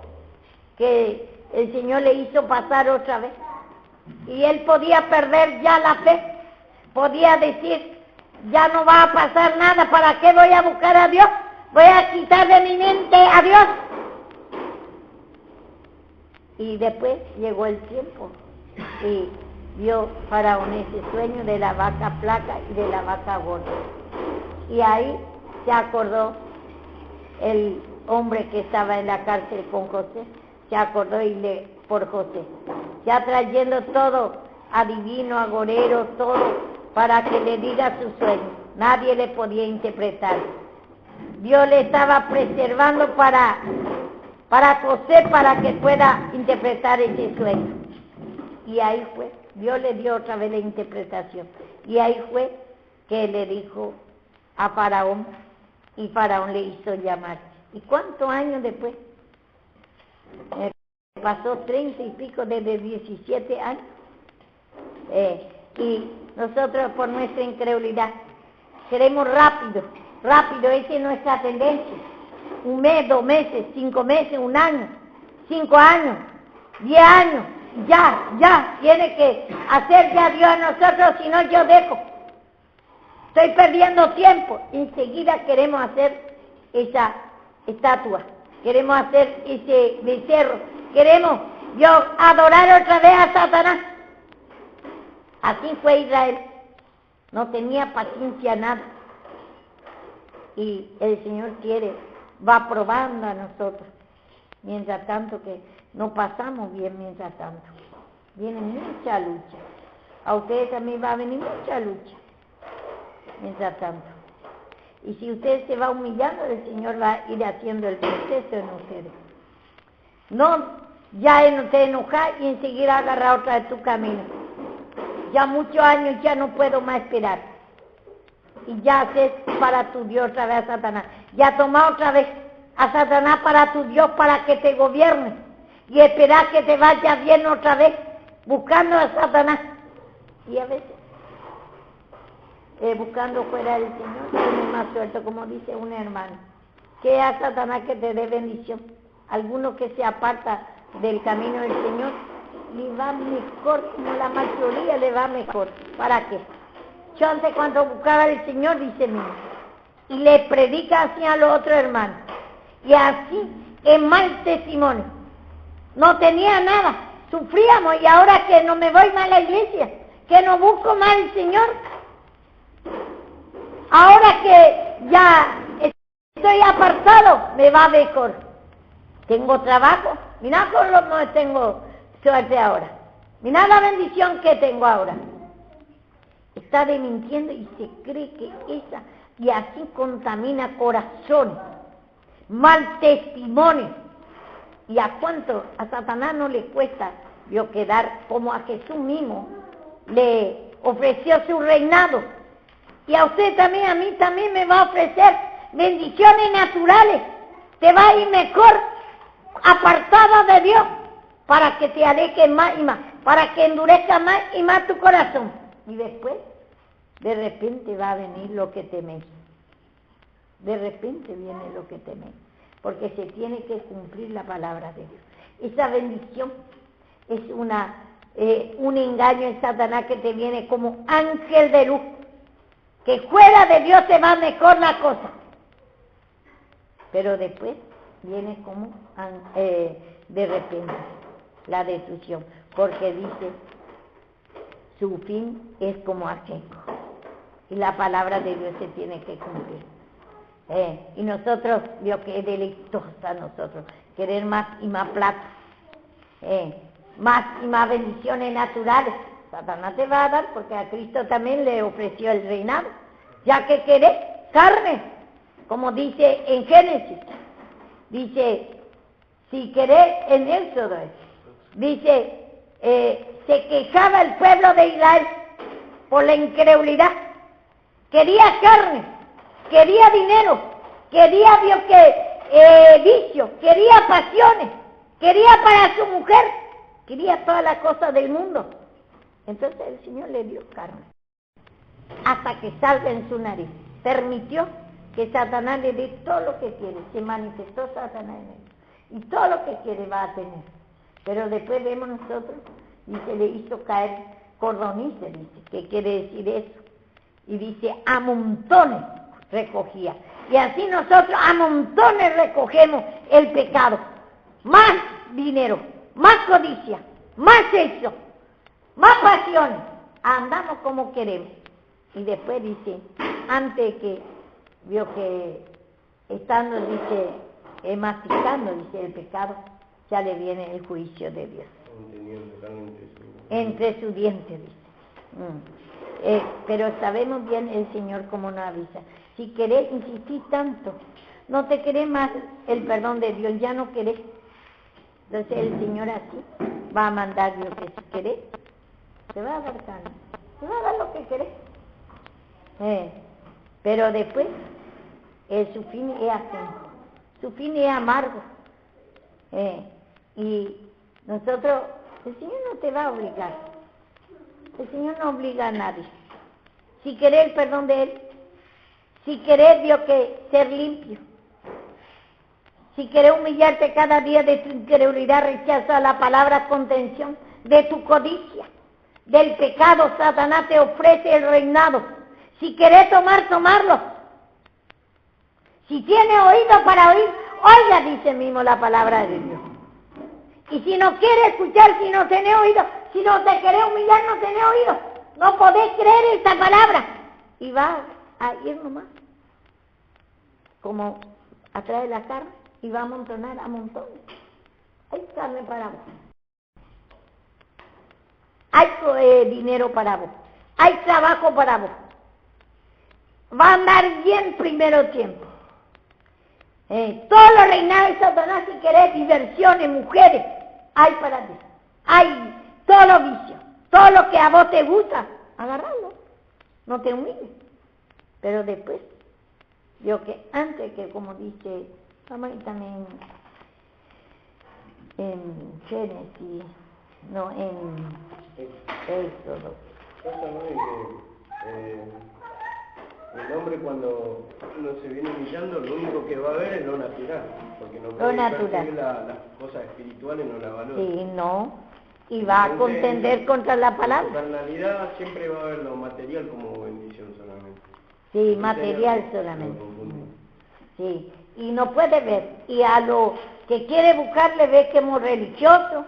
que el Señor le hizo pasar otra vez. Y él podía perder ya la fe, podía decir, ya no va a pasar nada, ¿para qué voy a buscar a Dios? Voy a quitar de mi mente a Dios. Y después llegó el tiempo y vio Faraón ese sueño de la vaca flaca y de la vaca gorda. Y ahí se acordó el hombre que estaba en la cárcel con José, se acordó por José, ya trayendo todo, adivino, agorero, todo, para que le diga su sueño. Nadie le podía interpretar. Dios le estaba preservando para José, para que pueda interpretar ese sueño. Y ahí fue, Dios le dio otra vez la interpretación. Y ahí fue que le dijo a Faraón, y Faraón le hizo llamar. ¿Y cuántos años después? Pasó 30 y pico, desde 17 años. Y nosotros por nuestra incredulidad queremos rápido, esa es nuestra tendencia. 1 mes, 2 meses, 5 meses, 1 año, 5 años, 10 años, ya, tiene que hacer ya Dios a nosotros, si no yo dejo. Estoy perdiendo tiempo. Enseguida queremos hacer esa estatua, queremos hacer ese becerro, queremos adorar otra vez a Satanás. Así fue Israel, no tenía paciencia nada. Y el Señor va probando a nosotros, mientras tanto que no pasamos bien, mientras tanto. Viene mucha lucha. A ustedes también va a venir mucha lucha. mientras tanto. Y si usted se va humillando, el Señor va a ir haciendo el proceso en ustedes. No, ya no te enojas y enseguida agarrar otra vez tu camino. Ya muchos años ya no puedo más esperar. Y ya haces para tu Dios otra vez a Satanás. Ya toma otra vez a Satanás para tu Dios para que te gobierne. Y esperar que te vaya bien otra vez buscando a Satanás. Y a veces buscando fuera del Señor, tienes más suerte, como dice un hermano, que a Satanás que te dé bendición. Alguno que se aparta del camino del Señor, le va mejor, como la mayoría le va mejor. ¿Para qué? Yo antes cuando buscaba al Señor, dice mi hijo, y le predica así a los otros hermanos, y así en mal testimonio, no tenía nada, sufríamos, y ahora que no me voy más a la iglesia, que no busco más al Señor, ahora que ya estoy apartado, me va mejor. Tengo trabajo, mirá con lo que tengo suerte ahora. Mirá la bendición que tengo ahora. Está mintiendo y se cree que esa, y así contamina corazones, mal testimonio. ¿Y a cuánto? A Satanás no le cuesta yo quedar como a Jesús mismo le ofreció su reinado. Y a usted también, a mí también me va a ofrecer bendiciones naturales. Te va a ir mejor apartada de Dios para que te alejes más y más, para que endurezca más y más tu corazón. Y después, de repente va a venir lo que teméis. De repente viene lo que teméis. Porque se tiene que cumplir la palabra de Dios. Esa bendición es un engaño en Satanás que te viene como ángel de luz. Que fuera de Dios te va mejor la cosa. Pero después viene como de repente la destrucción. Porque dice, su fin es como ajenco. Y la palabra de Dios se tiene que cumplir. Y nosotros, Dios que es deleitosa a nosotros, querer más y más plata, más y más bendiciones naturales. Satanás te va a dar porque a Cristo también le ofreció el reinado. Ya que querés carne, como dice en Génesis, dice, si querés en Éxodo, dice, se quejaba el pueblo de Israel por la incredulidad. Quería carne, quería dinero, quería vicio, quería pasiones, quería para su mujer, quería todas las cosas del mundo. Entonces el Señor le dio carne, hasta que salga en su nariz. Permitió que Satanás le dé todo lo que quiere. Se manifestó Satanás en él. Y todo lo que quiere va a tener. Pero después vemos nosotros, y se le hizo caer cordonice, dice. ¿Qué quiere decir eso? Y dice, a montones recogía. Y así nosotros a montones recogemos el pecado. Más dinero, más codicia, más sexo, más pasiones. Andamos como queremos. Y después dice, antes que vio que estando, dice, masticando, dice, el pecado, ya le viene el juicio de Dios. Entre sus dientes, dice. Pero sabemos bien el Señor como nos avisa. Si querés insistir tanto, no te querés más el perdón de Dios, ya no querés. Entonces el Señor así va a mandar Dios que si querés, te va a dar carne, te va a dar lo que querés. Pero después, su fin es ajenco, su fin es amargo. Y nosotros, el Señor no te va a obligar, el Señor no obliga a nadie. Si querés el perdón de Él, si querés, Dios, que ser limpio, si querés humillarte cada día de tu incredulidad, rechaza la palabra contención, de tu codicia, del pecado, Satanás te ofrece el reinado. Si querés tomarlo. Si tiene oído para oír, oiga, dice mismo la palabra de Dios. Y si no quiere escuchar, si no tenés oído, si no te querés humillar, no tenés oído. No podés creer esta palabra. Y va a ir nomás, como atrae la carne, y va a amontonar a montones. Hay carne para vos. Hay dinero para vos. Hay trabajo para vos. va a andar bien primero tiempo. Todos los reinados de Satanás, si querés diversiones, mujeres, hay para ti. Hay todos los vicios, todo lo que a vos te gusta, agarrarlo, no te humilles. Pero después, yo que antes que, como dice, vamos a ir también en Génesis, no, en Éxodo. El hombre cuando uno se viene humillando, lo único que va a ver es lo natural, porque no puede percibir las cosas espirituales, no las valora. Sí, no, y va a contender contra la palabra. En su carnalidad siempre va a ver lo material como bendición solamente. Sí, material solamente. Sí, y no puede ver, y a lo que quiere buscarle ve que es muy religioso.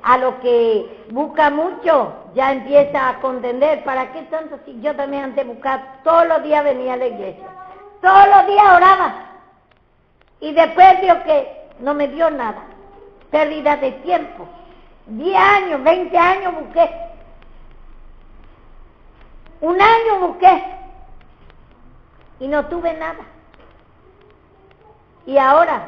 A lo que busca mucho, ya empieza a contender. ¿Para qué tanto? Si yo también antes buscaba, todos los días venía a la iglesia, todos los días oraba, y después vio que no me dio nada, pérdida de tiempo. 10 años, 20 años busqué, un año busqué, y no tuve nada. Y ahora,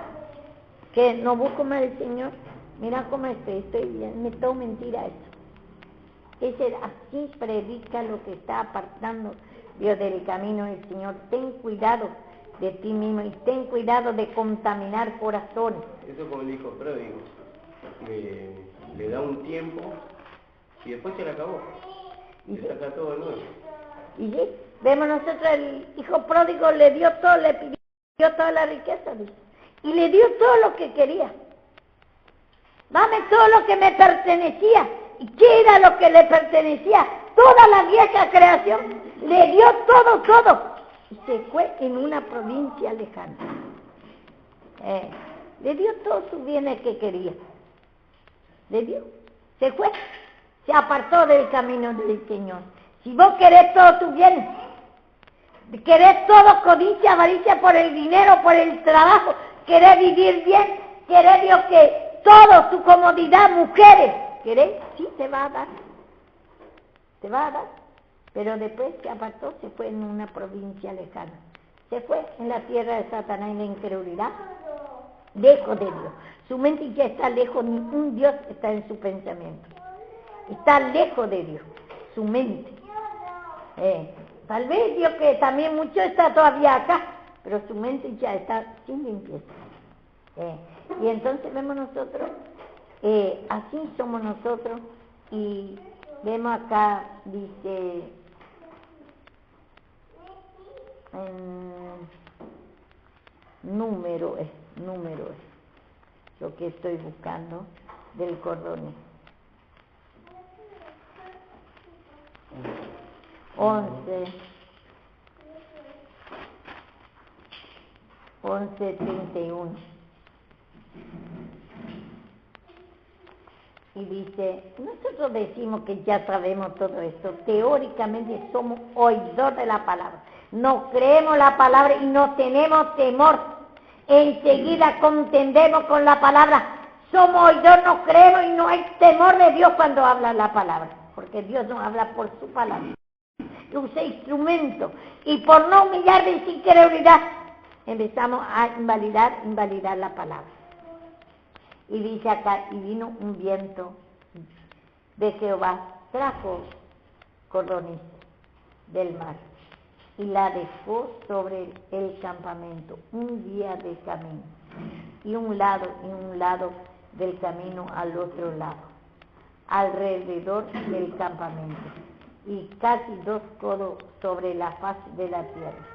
que no busco más al Señor, mira cómo estoy bien, me todo mentira eso. Así predica lo que está apartando Dios del camino del Señor. Ten cuidado de ti mismo y ten cuidado de contaminar corazones. Eso como el hijo pródigo, le da un tiempo y después se le acabó. Y se saca todo de nuevo. Y sí, vemos nosotros el hijo pródigo le dio todo, le pidió toda la riqueza, dice, y le dio todo lo que quería. Dame todo lo que me pertenecía. ¿Y qué era lo que le pertenecía? Toda la vieja creación. Le dio todo. Y se fue en una provincia lejana. Le dio todos sus bienes que quería. Le dio. Se fue. Se apartó del camino del Señor. Si vos querés todos tus bienes, querés todo codicia, avaricia por el dinero, por el trabajo, querés vivir bien, querés Dios que todo, su comodidad, mujeres, ¿querés? Sí, te va a dar. Te va a dar. Pero después se apartó, se fue en una provincia lejana. Se fue en la tierra de Satanás y la incredulidad. Lejos de Dios. Su mente ya está lejos, ningún Dios está en su pensamiento. Está lejos de Dios, su mente. Tal vez Dios que también mucho está todavía acá, pero su mente ya está sin limpieza. Y entonces vemos nosotros, así somos nosotros, y vemos acá, dice, número es, lo que estoy buscando, del cordón. 11:31. Y dice, nosotros decimos que ya sabemos todo esto, teóricamente somos oidores de la palabra, no creemos la palabra y no tenemos temor, enseguida contendemos con la palabra, somos oidores, no creemos y no hay temor de Dios cuando habla la palabra, porque Dios nos habla por su palabra, usa instrumento, y por no humillar de sin incredulidad, empezamos a invalidar la palabra. Y dice acá, y vino un viento de Jehová, trajo codorniz del mar, y la dejó sobre el campamento, un día de camino, y un lado del camino al otro lado, alrededor del campamento, y casi 2 codos sobre la faz de la tierra.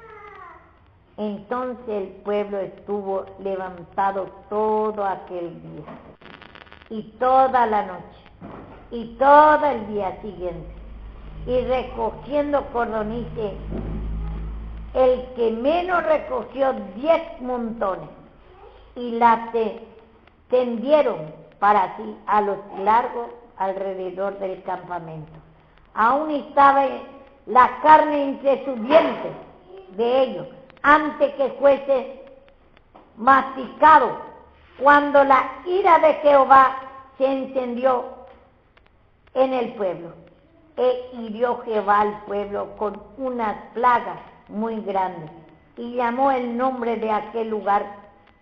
Entonces el pueblo estuvo levantado todo aquel día, y toda la noche, y todo el día siguiente, y recogiendo codornices, el que menos recogió 10 montones, y las tendieron para sí a los largos alrededor del campamento. Aún estaba la carne entre sus dientes de ellos, antes que fuese masticado, cuando la ira de Jehová se encendió en el pueblo. e hirió Jehová al pueblo con unas plagas muy grandes, y llamó el nombre de aquel lugar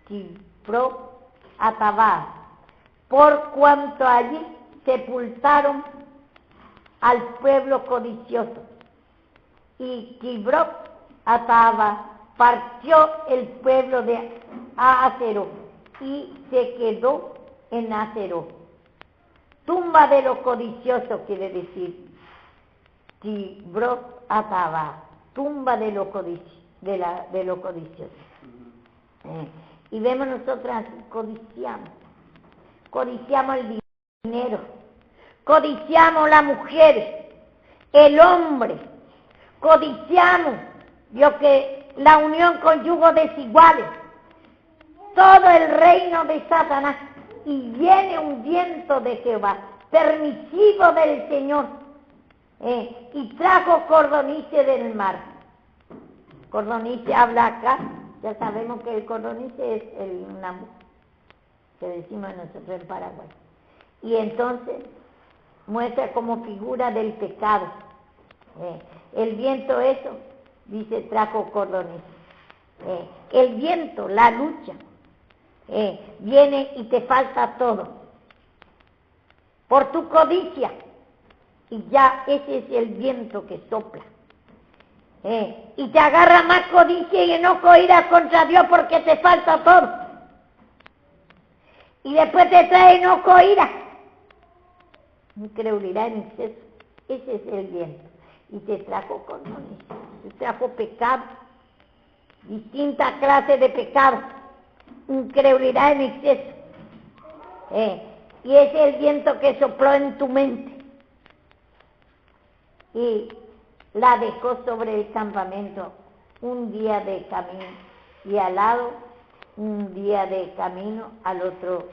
Kibroth Hattaavah, por cuanto allí sepultaron al pueblo codicioso. Y Kibroth Hattaavah partió el pueblo de Hazeroth y se quedó en Hazeroth. Tumba de los codiciosos quiere decir Kibroth Hattaavah, tumba de los codiciosos. Y vemos nosotras, codiciamos el dinero, codiciamos la mujer, el hombre, codiciamos la unión con yugos desiguales, todo el reino de Satanás, y viene un viento de Jehová, permisivo del Señor, y trajo cordonice del mar. Cordonice habla acá, ya sabemos que el cordonice es el namu, que decimos nosotros en Paraguay. Y entonces muestra como figura del pecado. El viento eso, dice, trajo cordonice. El viento, la lucha, viene y te falta todo. Por tu codicia. Y ya ese es el viento que sopla. Y te agarra más codicia y enojo, ira contra Dios porque te falta todo. Y después te trae enojo, ira. Incredulidad en exceso. Ese es el viento. Y te trajo cordonice, te trajo pecado, distintas clases de pecado, incredulidad en exceso. Y ese es el viento que sopló en tu mente. Y la dejó sobre el campamento un día de camino, y al lado un día de camino al otro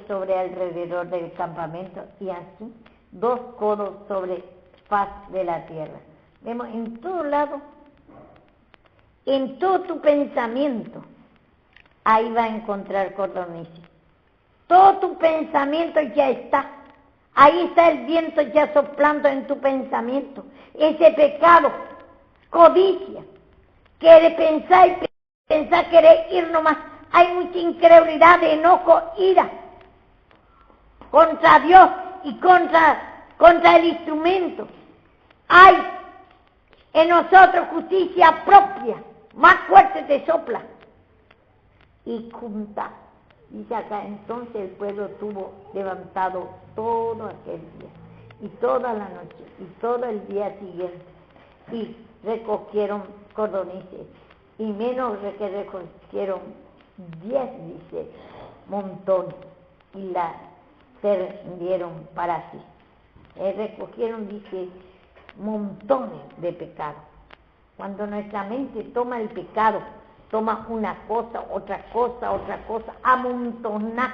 sobre alrededor del campamento, y así 2 codos sobre faz de la tierra. Vemos en todo lado, en todo tu pensamiento, ahí va a encontrar cordonice. Todo tu pensamiento ya está. Ahí está el viento ya soplando en tu pensamiento. Ese pecado, codicia, quiere pensar y pensar, querer ir nomás. Hay mucha incredulidad, enojo, ira contra Dios y contra el instrumento. Hay en nosotros justicia propia, más fuerte te sopla. Y junta. Dice acá, entonces el pueblo tuvo levantado todo aquel día, y toda la noche, y todo el día siguiente, y recogieron cordonices, y menos que recogieron 10, dice, montones, y la vendieron para sí. Recogieron, dice, montones de pecado. Cuando nuestra mente toma el pecado, toma una cosa, otra cosa, amontonar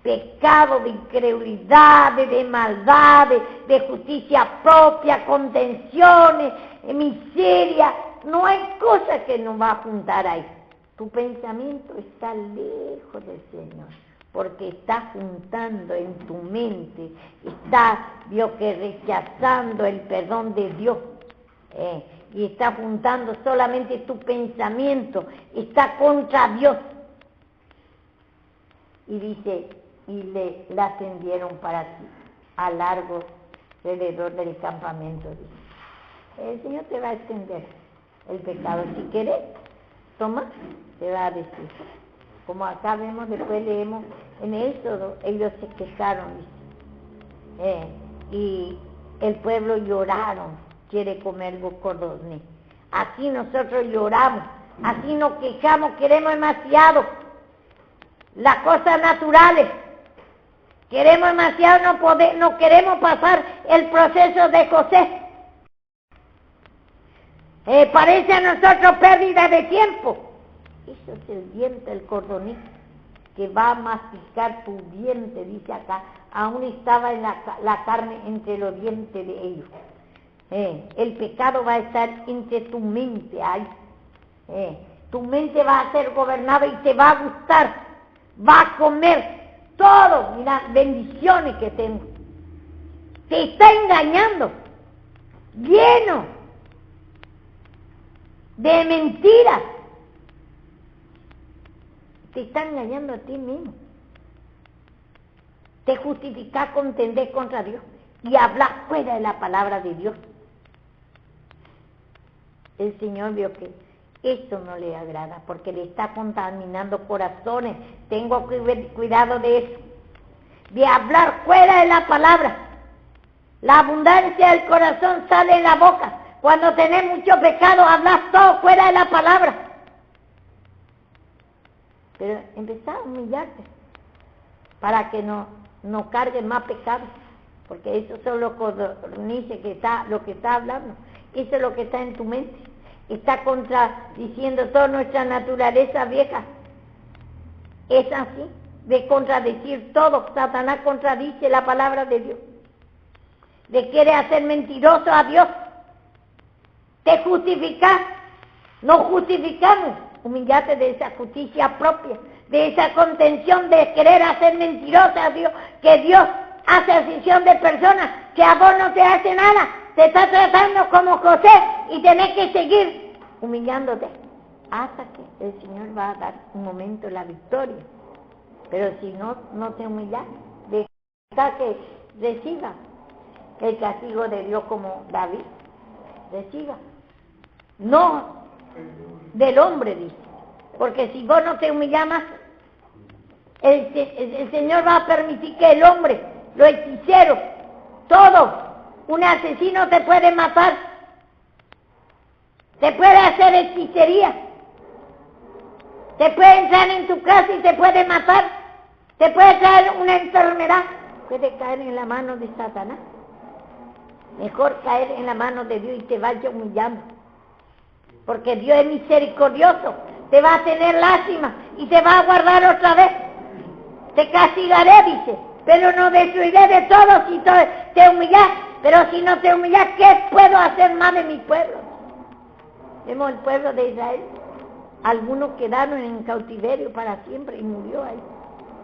pecado de incredulidad, de maldad, de justicia propia, contenciones, miseria. No hay cosa que nos va a juntar ahí. Tu pensamiento está lejos del Señor, porque está juntando en tu mente, está, rechazando el perdón de Dios. Y está juntando solamente tu pensamiento, está contra Dios. Y dice, y la tendieron para sí, a largo alrededor del campamento. Dice, el Señor te va a extender el pecado. Si quieres, toma, te va a decir. Como acá vemos, después leemos en Éxodo, ellos se quejaron, dice. Y el pueblo lloraron. Quiere comer cordonice. Así nosotros lloramos, así nos quejamos, queremos demasiado las cosas naturales, queremos demasiado, no queremos pasar el proceso de José. Parece a nosotros pérdida de tiempo. Eso es el diente, el cordonice, que va a masticar tu diente, dice acá. Aún estaba en la carne entre los dientes de ellos. El pecado va a estar entre tu mente ahí. Tu mente va a ser gobernada y te va a gustar, va a comer todo. Mira, bendiciones que tengo. te está engañando, lleno de mentiras. Te está engañando a ti mismo. Te justificas con tender contra Dios y hablas fuera de la palabra de Dios. El Señor vio que esto no le agrada porque le está contaminando corazones. Tengo cuidado de eso, de hablar fuera de la palabra. La abundancia del corazón sale en la boca. Cuando tenés mucho pecado, hablas todo fuera de la palabra. Pero empezá a humillarte para que no cargues más pecado, porque eso son los codornices lo que está hablando. Eso es lo que está en tu mente. Está contradiciendo toda nuestra naturaleza vieja. Es así, de contradecir todo. Satanás contradice la palabra de Dios. De quiere hacer mentiroso a Dios. Te justificas. No justificamos. Humillate de esa justicia propia, de esa contención de querer hacer mentirosa a Dios, que Dios hace ascensión de personas, que a vos no te hace nada, te está tratando como José y tenés que seguir humillándote hasta que el Señor va a dar un momento la victoria. Pero si no te humillas, deja que reciba el castigo de Dios como David, reciba. No del hombre, dice, porque si vos no te humillas más, el Señor va a permitir que el hombre, los hechiceros, todo, un asesino te puede matar, te puede hacer hechicería, te puede entrar en tu casa y te puede matar, te puede traer una enfermedad, puede caer en la mano de Satanás. Mejor caer en la mano de Dios y te vaya humillando, porque Dios es misericordioso, te va a tener lástima y te va a guardar otra vez. Te castigaré, dice, pero no destruiré de todo si te humillas. Pero si no te humillas, ¿qué puedo hacer más de mi pueblo? Vemos el pueblo de Israel. Algunos quedaron en cautiverio para siempre y murió ahí.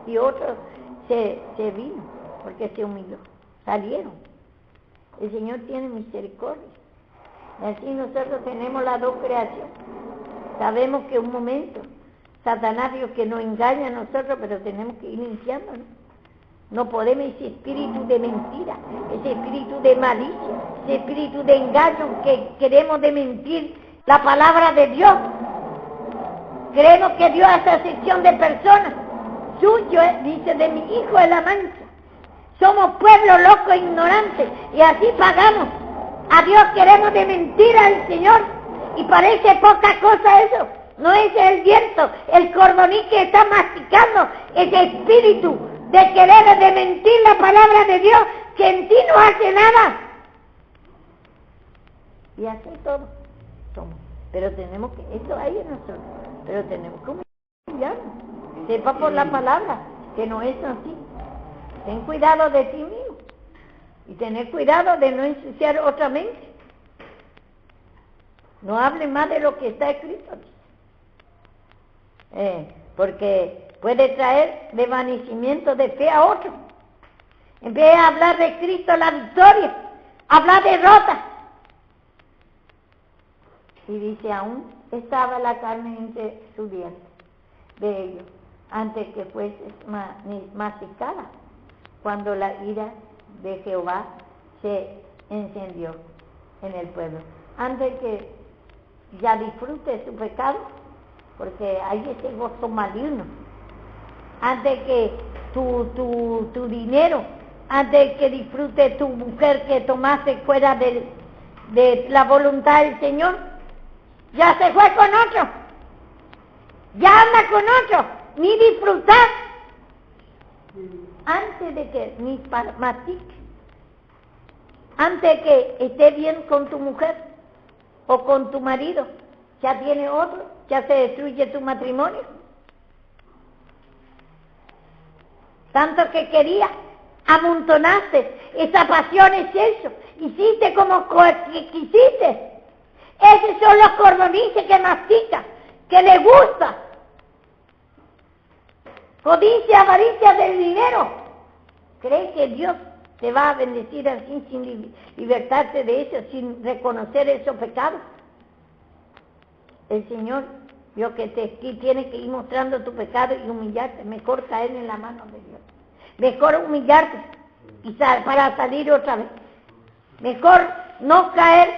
Y otros se vino porque se humilló. Salieron. El Señor tiene misericordia. Y así nosotros tenemos las dos creaciones. Sabemos que un momento Satanás vio que nos engaña a nosotros, pero tenemos que ir limpiándonos. No podemos ese espíritu de mentira, ese espíritu de malicia, ese espíritu de engaño que queremos de mentir la palabra de Dios. Creemos que Dios hace acepción de personas. Suyo dice, de mi hijo de la mancha. Somos pueblo loco e ignorante y así pagamos. A Dios queremos de mentir al Señor y parece poca cosa eso. No es el viento, el cordoní que está masticando ese espíritu de querer de mentir la palabra de Dios, que en ti no hace nada. Y así todos somos. Pero tenemos que, esto hay en nosotros, pero tenemos que humillarnos. Sepa por la palabra que no es así. Ten cuidado de ti mismo y tener cuidado de no ensuciar otra mente. No hable más de lo que está escrito. Porque puede traer desvanecimiento de fe a otro. En vez de hablar de Cristo la victoria, hablar de derrota. Y dice, aún estaba la carne entre sus dientes de ellos, antes que fuese masticada, cuando la ira de Jehová se encendió en el pueblo. Antes que ya disfrute su pecado, porque hay ese gozo maligno. Antes que tu dinero, antes que disfrute tu mujer que tomaste fuera de la voluntad del Señor, ya se fue con otro, ya anda con otro, ni disfrutar. Antes de que ni mastique, antes que esté bien con tu mujer o con tu marido, ya tiene otro, ya se destruye tu matrimonio. Tanto que quería, amontonaste, esa pasión es eso, hiciste como que quisiste. Esos son los cordonices que mastica, que le gusta. Codicia, avaricia del dinero. ¿Cree que Dios te va a bendecir así sin libertarte de eso, sin reconocer esos pecados. El Señor vio que tiene que ir mostrando tu pecado y humillarte. Mejor caer en la mano de Dios. Mejor humillarte para salir otra vez. Mejor no caer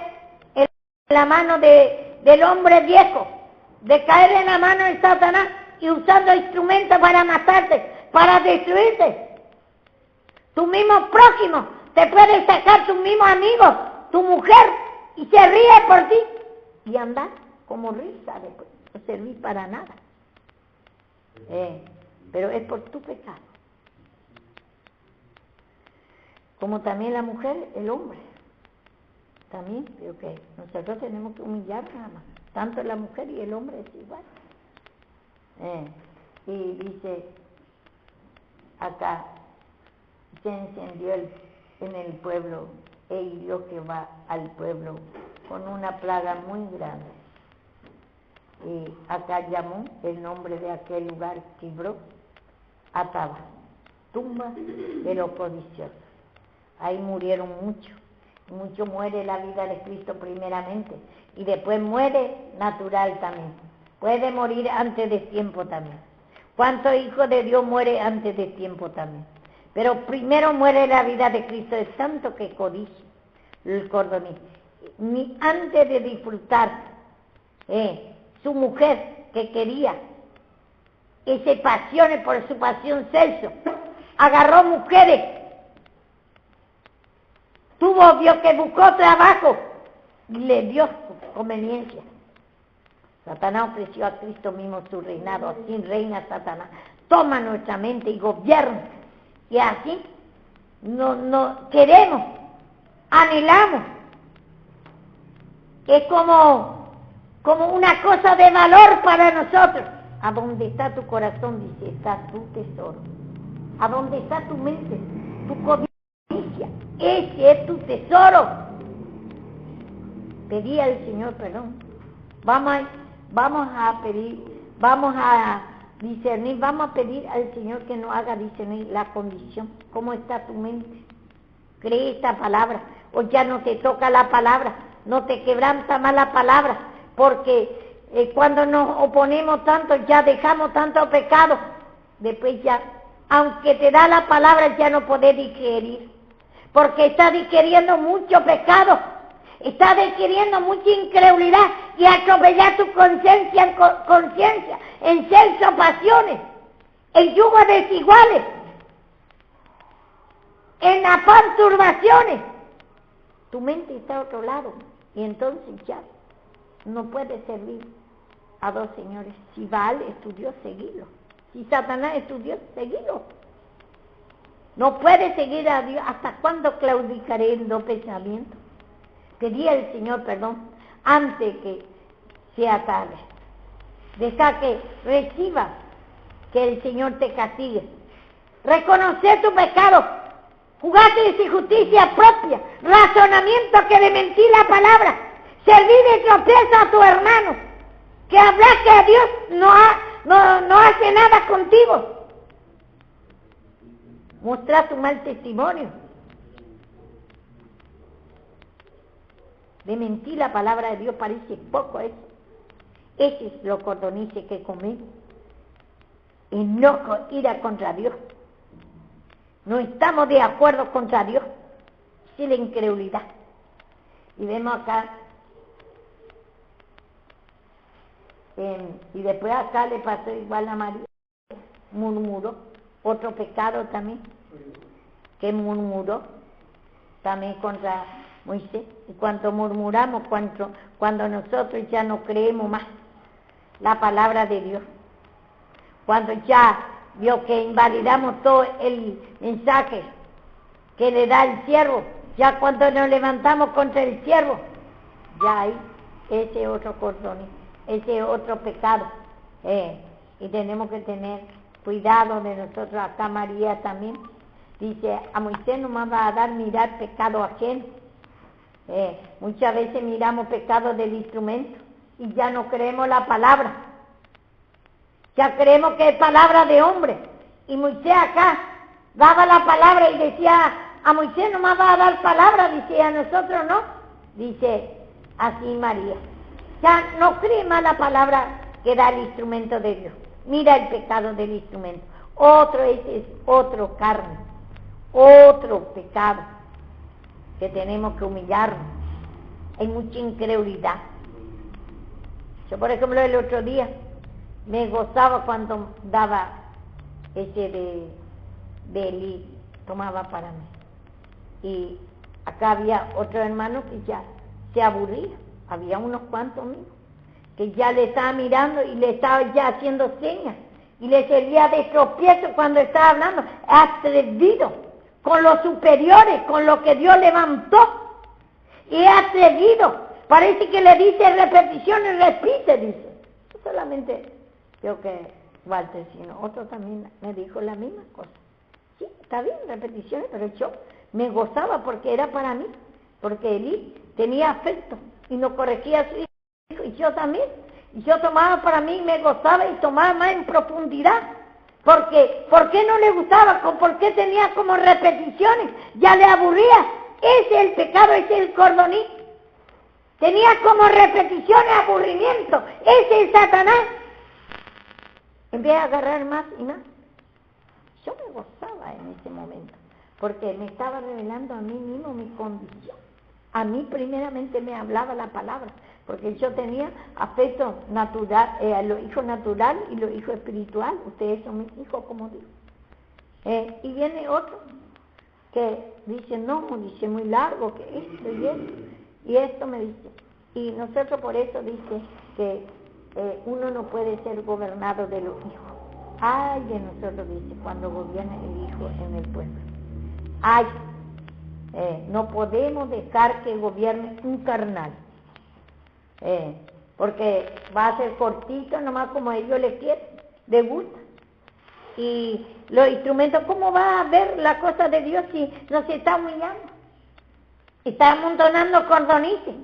en la mano del hombre viejo, de caer en la mano de Satanás y usando instrumentos para matarte, para destruirte. Tu mismo prójimo te puede sacar, tus mismos amigos, tu mujer, y se ríe por ti. Y andar como risa después, no servir para nada. Pero es por tu pecado. Como también la mujer, el hombre. También, creo que nosotros tenemos que humillar nada más. Tanto la mujer y el hombre es igual. Y dice acá, se encendió en el pueblo, e hirió Jehová al pueblo con una plaga muy grande. Y acá llamó el nombre de aquel lugar, Kibrot, Ataba, tumba de los codiciosos. Ahí murieron muchos. Mucho muere la vida de Cristo primeramente y después muere natural también. Puede morir antes de tiempo también. ¿Cuántos hijos de Dios muere antes de tiempo también? Pero primero muere la vida de Cristo, es tanto que codicia el cordonista. Ni antes de disfrutar su mujer que quería, y se pasione por su pasión sexo, agarró mujeres. Vio que buscó trabajo y le dio conveniencia. Satanás ofreció a Cristo mismo su reinado, así reina Satanás. Toma nuestra mente y gobierna. Y así no queremos, anhelamos. Es como una cosa de valor para nosotros. A donde está tu corazón, dice, está tu tesoro. A donde está tu mente, tu codicia. Ese es tu tesoro. Pedí al Señor perdón. Vamos a discernir, vamos a pedir al Señor que nos haga discernir la condición. ¿Cómo está tu mente? ¿Cree esta palabra? O ya no te toca la palabra, no te quebranta más la palabra, porque cuando nos oponemos tanto, ya dejamos tanto pecado, después ya, aunque te da la palabra, ya no podés digerir. Porque está digiriendo mucho pecado, está digiriendo mucha incredulidad y atropellar tu conciencia en sexo, pasiones, en yugos desiguales, en perturbaciones. Tu mente está a otro lado y entonces ya no puedes servir a dos señores. Si Baal es tu Dios, seguilo. Si Satanás es tu Dios, seguilo. No puedes seguir a Dios. ¿Hasta cuándo claudicaré en dos pensamientos? Pedí al Señor perdón antes que sea tarde. Deja que reciba que el Señor te castigue. Reconocer tu pecado. Jugaste de justicia propia. Razonamiento que de mentir la palabra. Servir de tropiezo a tu hermano. Que hablar que a Dios no hace nada contigo. Mostrar tu mal testimonio. De mentir la palabra de Dios parece poco eso. Ese es lo cordonice que comemos. Enojo, ira contra Dios. No estamos de acuerdo contra Dios. Es la incredulidad. Y vemos acá. Y después acá le pasó igual a María. Murmuró. Otro pecado también, que murmuró también contra Moisés. Y cuando murmuramos, cuando nosotros ya no creemos más la palabra de Dios, cuando ya vio que invalidamos todo el mensaje que le da el siervo, ya cuando nos levantamos contra el siervo, ya hay ese otro cordón, ese otro pecado. Y tenemos que tener cuidado de nosotros. Acá María también dice, a Moisés no más va a dar mirar pecado ajeno. Muchas veces miramos pecado del instrumento y ya no creemos la palabra. Ya creemos que es palabra de hombre. Y Moisés acá daba la palabra y decía A Moisés nomás va a dar palabra, dice, a nosotros no. Dice así María. Ya no cree más la palabra que da el instrumento de Dios. Mira el pecado del instrumento. Ese es otro carne, otro pecado que tenemos que humillarnos. Hay mucha incredulidad. Yo, por ejemplo, el otro día me gozaba cuando daba ese de Eli, tomaba para mí. Y acá había otro hermano que ya se aburría. Había unos cuantos amigos que ya le estaba mirando y le estaba ya haciendo señas y le servía de tropiezo cuando estaba hablando, atrevido, con los superiores, con lo que Dios levantó, y atrevido, parece que le dice repeticiones, repite, dice. No solamente yo que Walter, sino otro también me dijo la misma cosa. Sí, está bien, repeticiones, pero yo me gozaba porque era para mí, porque Eli tenía afecto y no corregía a su hijo, y yo también. Y yo tomaba para mí, me gozaba y tomaba más en profundidad. Porque, ¿por qué no le gustaba? ¿Por qué tenía como repeticiones? Ya le aburría. Ese es el pecado, ese es el cordoní. Tenía como repeticiones, aburrimiento. Ese es Satanás. En vez de agarrar más y más. Yo me gozaba en ese momento. Porque me estaba revelando a mí mismo mi condición. A mí primeramente me hablaba la palabra. Porque yo tenía afecto natural, los hijos naturales y los hijos espirituales. Ustedes son mis hijos, como digo. Y viene otro que dice, no, dice muy largo, que esto y esto. Y esto me dice. Y nosotros por eso dice que uno no puede ser gobernado de los hijos. Ay de nosotros, dice, cuando gobierna el hijo en el pueblo. Ay, no podemos dejar que gobierne un carnal. Porque va a ser cortito, nomás como ellos le quieren, le gusta. Y los instrumentos, ¿cómo va a ver la cosa de Dios si no se está humillando? Está amontonando cordonices,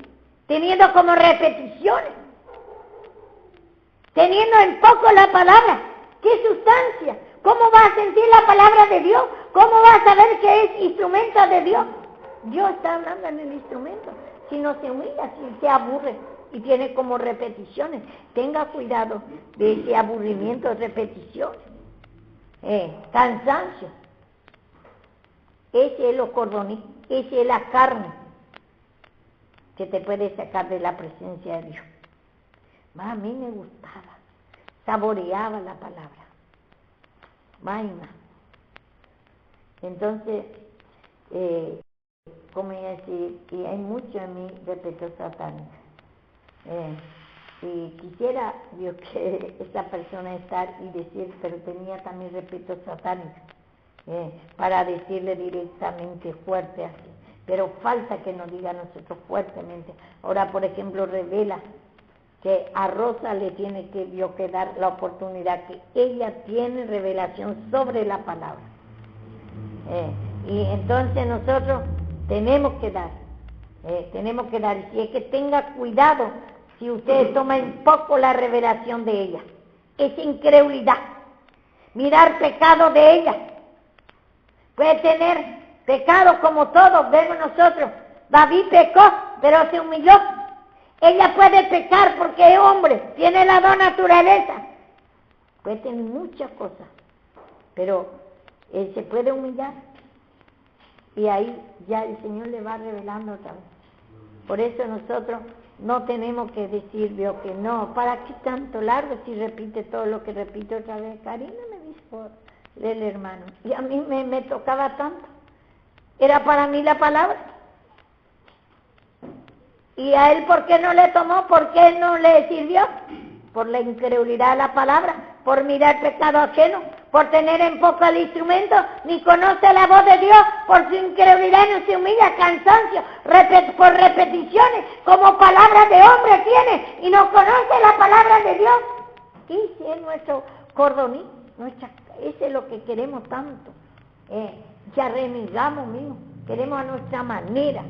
teniendo como repeticiones, teniendo en poco la palabra. ¿Qué sustancia? ¿Cómo va a sentir la palabra de Dios? ¿Cómo va a saber que es instrumento de Dios? Dios está hablando en el instrumento. Si no se humilla, si se aburre y tiene como repeticiones, tenga cuidado de ese aburrimiento, repeticiones, cansancio. Ese es lo cordoní, ese es la carne que te puede sacar de la presencia de Dios. A mí me gustaba, saboreaba la palabra. Más y más. Entonces, como iba a decir, y hay mucho en mí respeto satánico. Y quisiera yo que esa persona estar y decir, pero tenía también respeto satánico, para decirle directamente fuerte así. Pero falta que nos diga a nosotros fuertemente. Ahora, por ejemplo, revela que a Rosa le tiene que dar la oportunidad, que ella tiene revelación sobre la palabra. Y entonces nosotros tenemos que dar, y si es que tenga cuidado, si ustedes toman poco la revelación de ella, es incredulidad, mirar pecado de ella, puede tener pecado como todos vemos nosotros. David pecó, pero se humilló. Ella puede pecar porque es hombre, tiene la dos naturaleza, puede tener muchas cosas, pero él se puede humillar. Y ahí ya el Señor le va revelando otra vez. Por eso nosotros no tenemos que decir, Dios, que no. ¿Para qué tanto largo si repite todo lo que repite otra vez? Karina me dijo el hermano. Y a mí me tocaba tanto. Era para mí la palabra. ¿Y a él por qué no le tomó? ¿Por qué no le sirvió? Por la incredulidad de la palabra, por mirar pecado ajeno, por tener en poco el instrumento, ni conoce la voz de Dios, por su incredulidad no se humilla, cansancio, por repeticiones, como palabras de hombre tiene, y no conoce la palabra de Dios. Ese es nuestro cordoní, ese es lo que queremos tanto. Ya renegamos mismo, queremos a nuestra manera.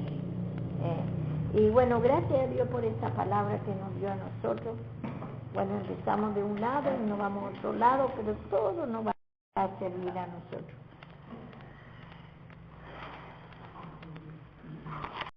Y bueno, gracias a Dios por esta palabra que nos dio a nosotros. Bueno, empezamos de un lado y nos vamos a otro lado, pero todo nos va a servir a nosotros.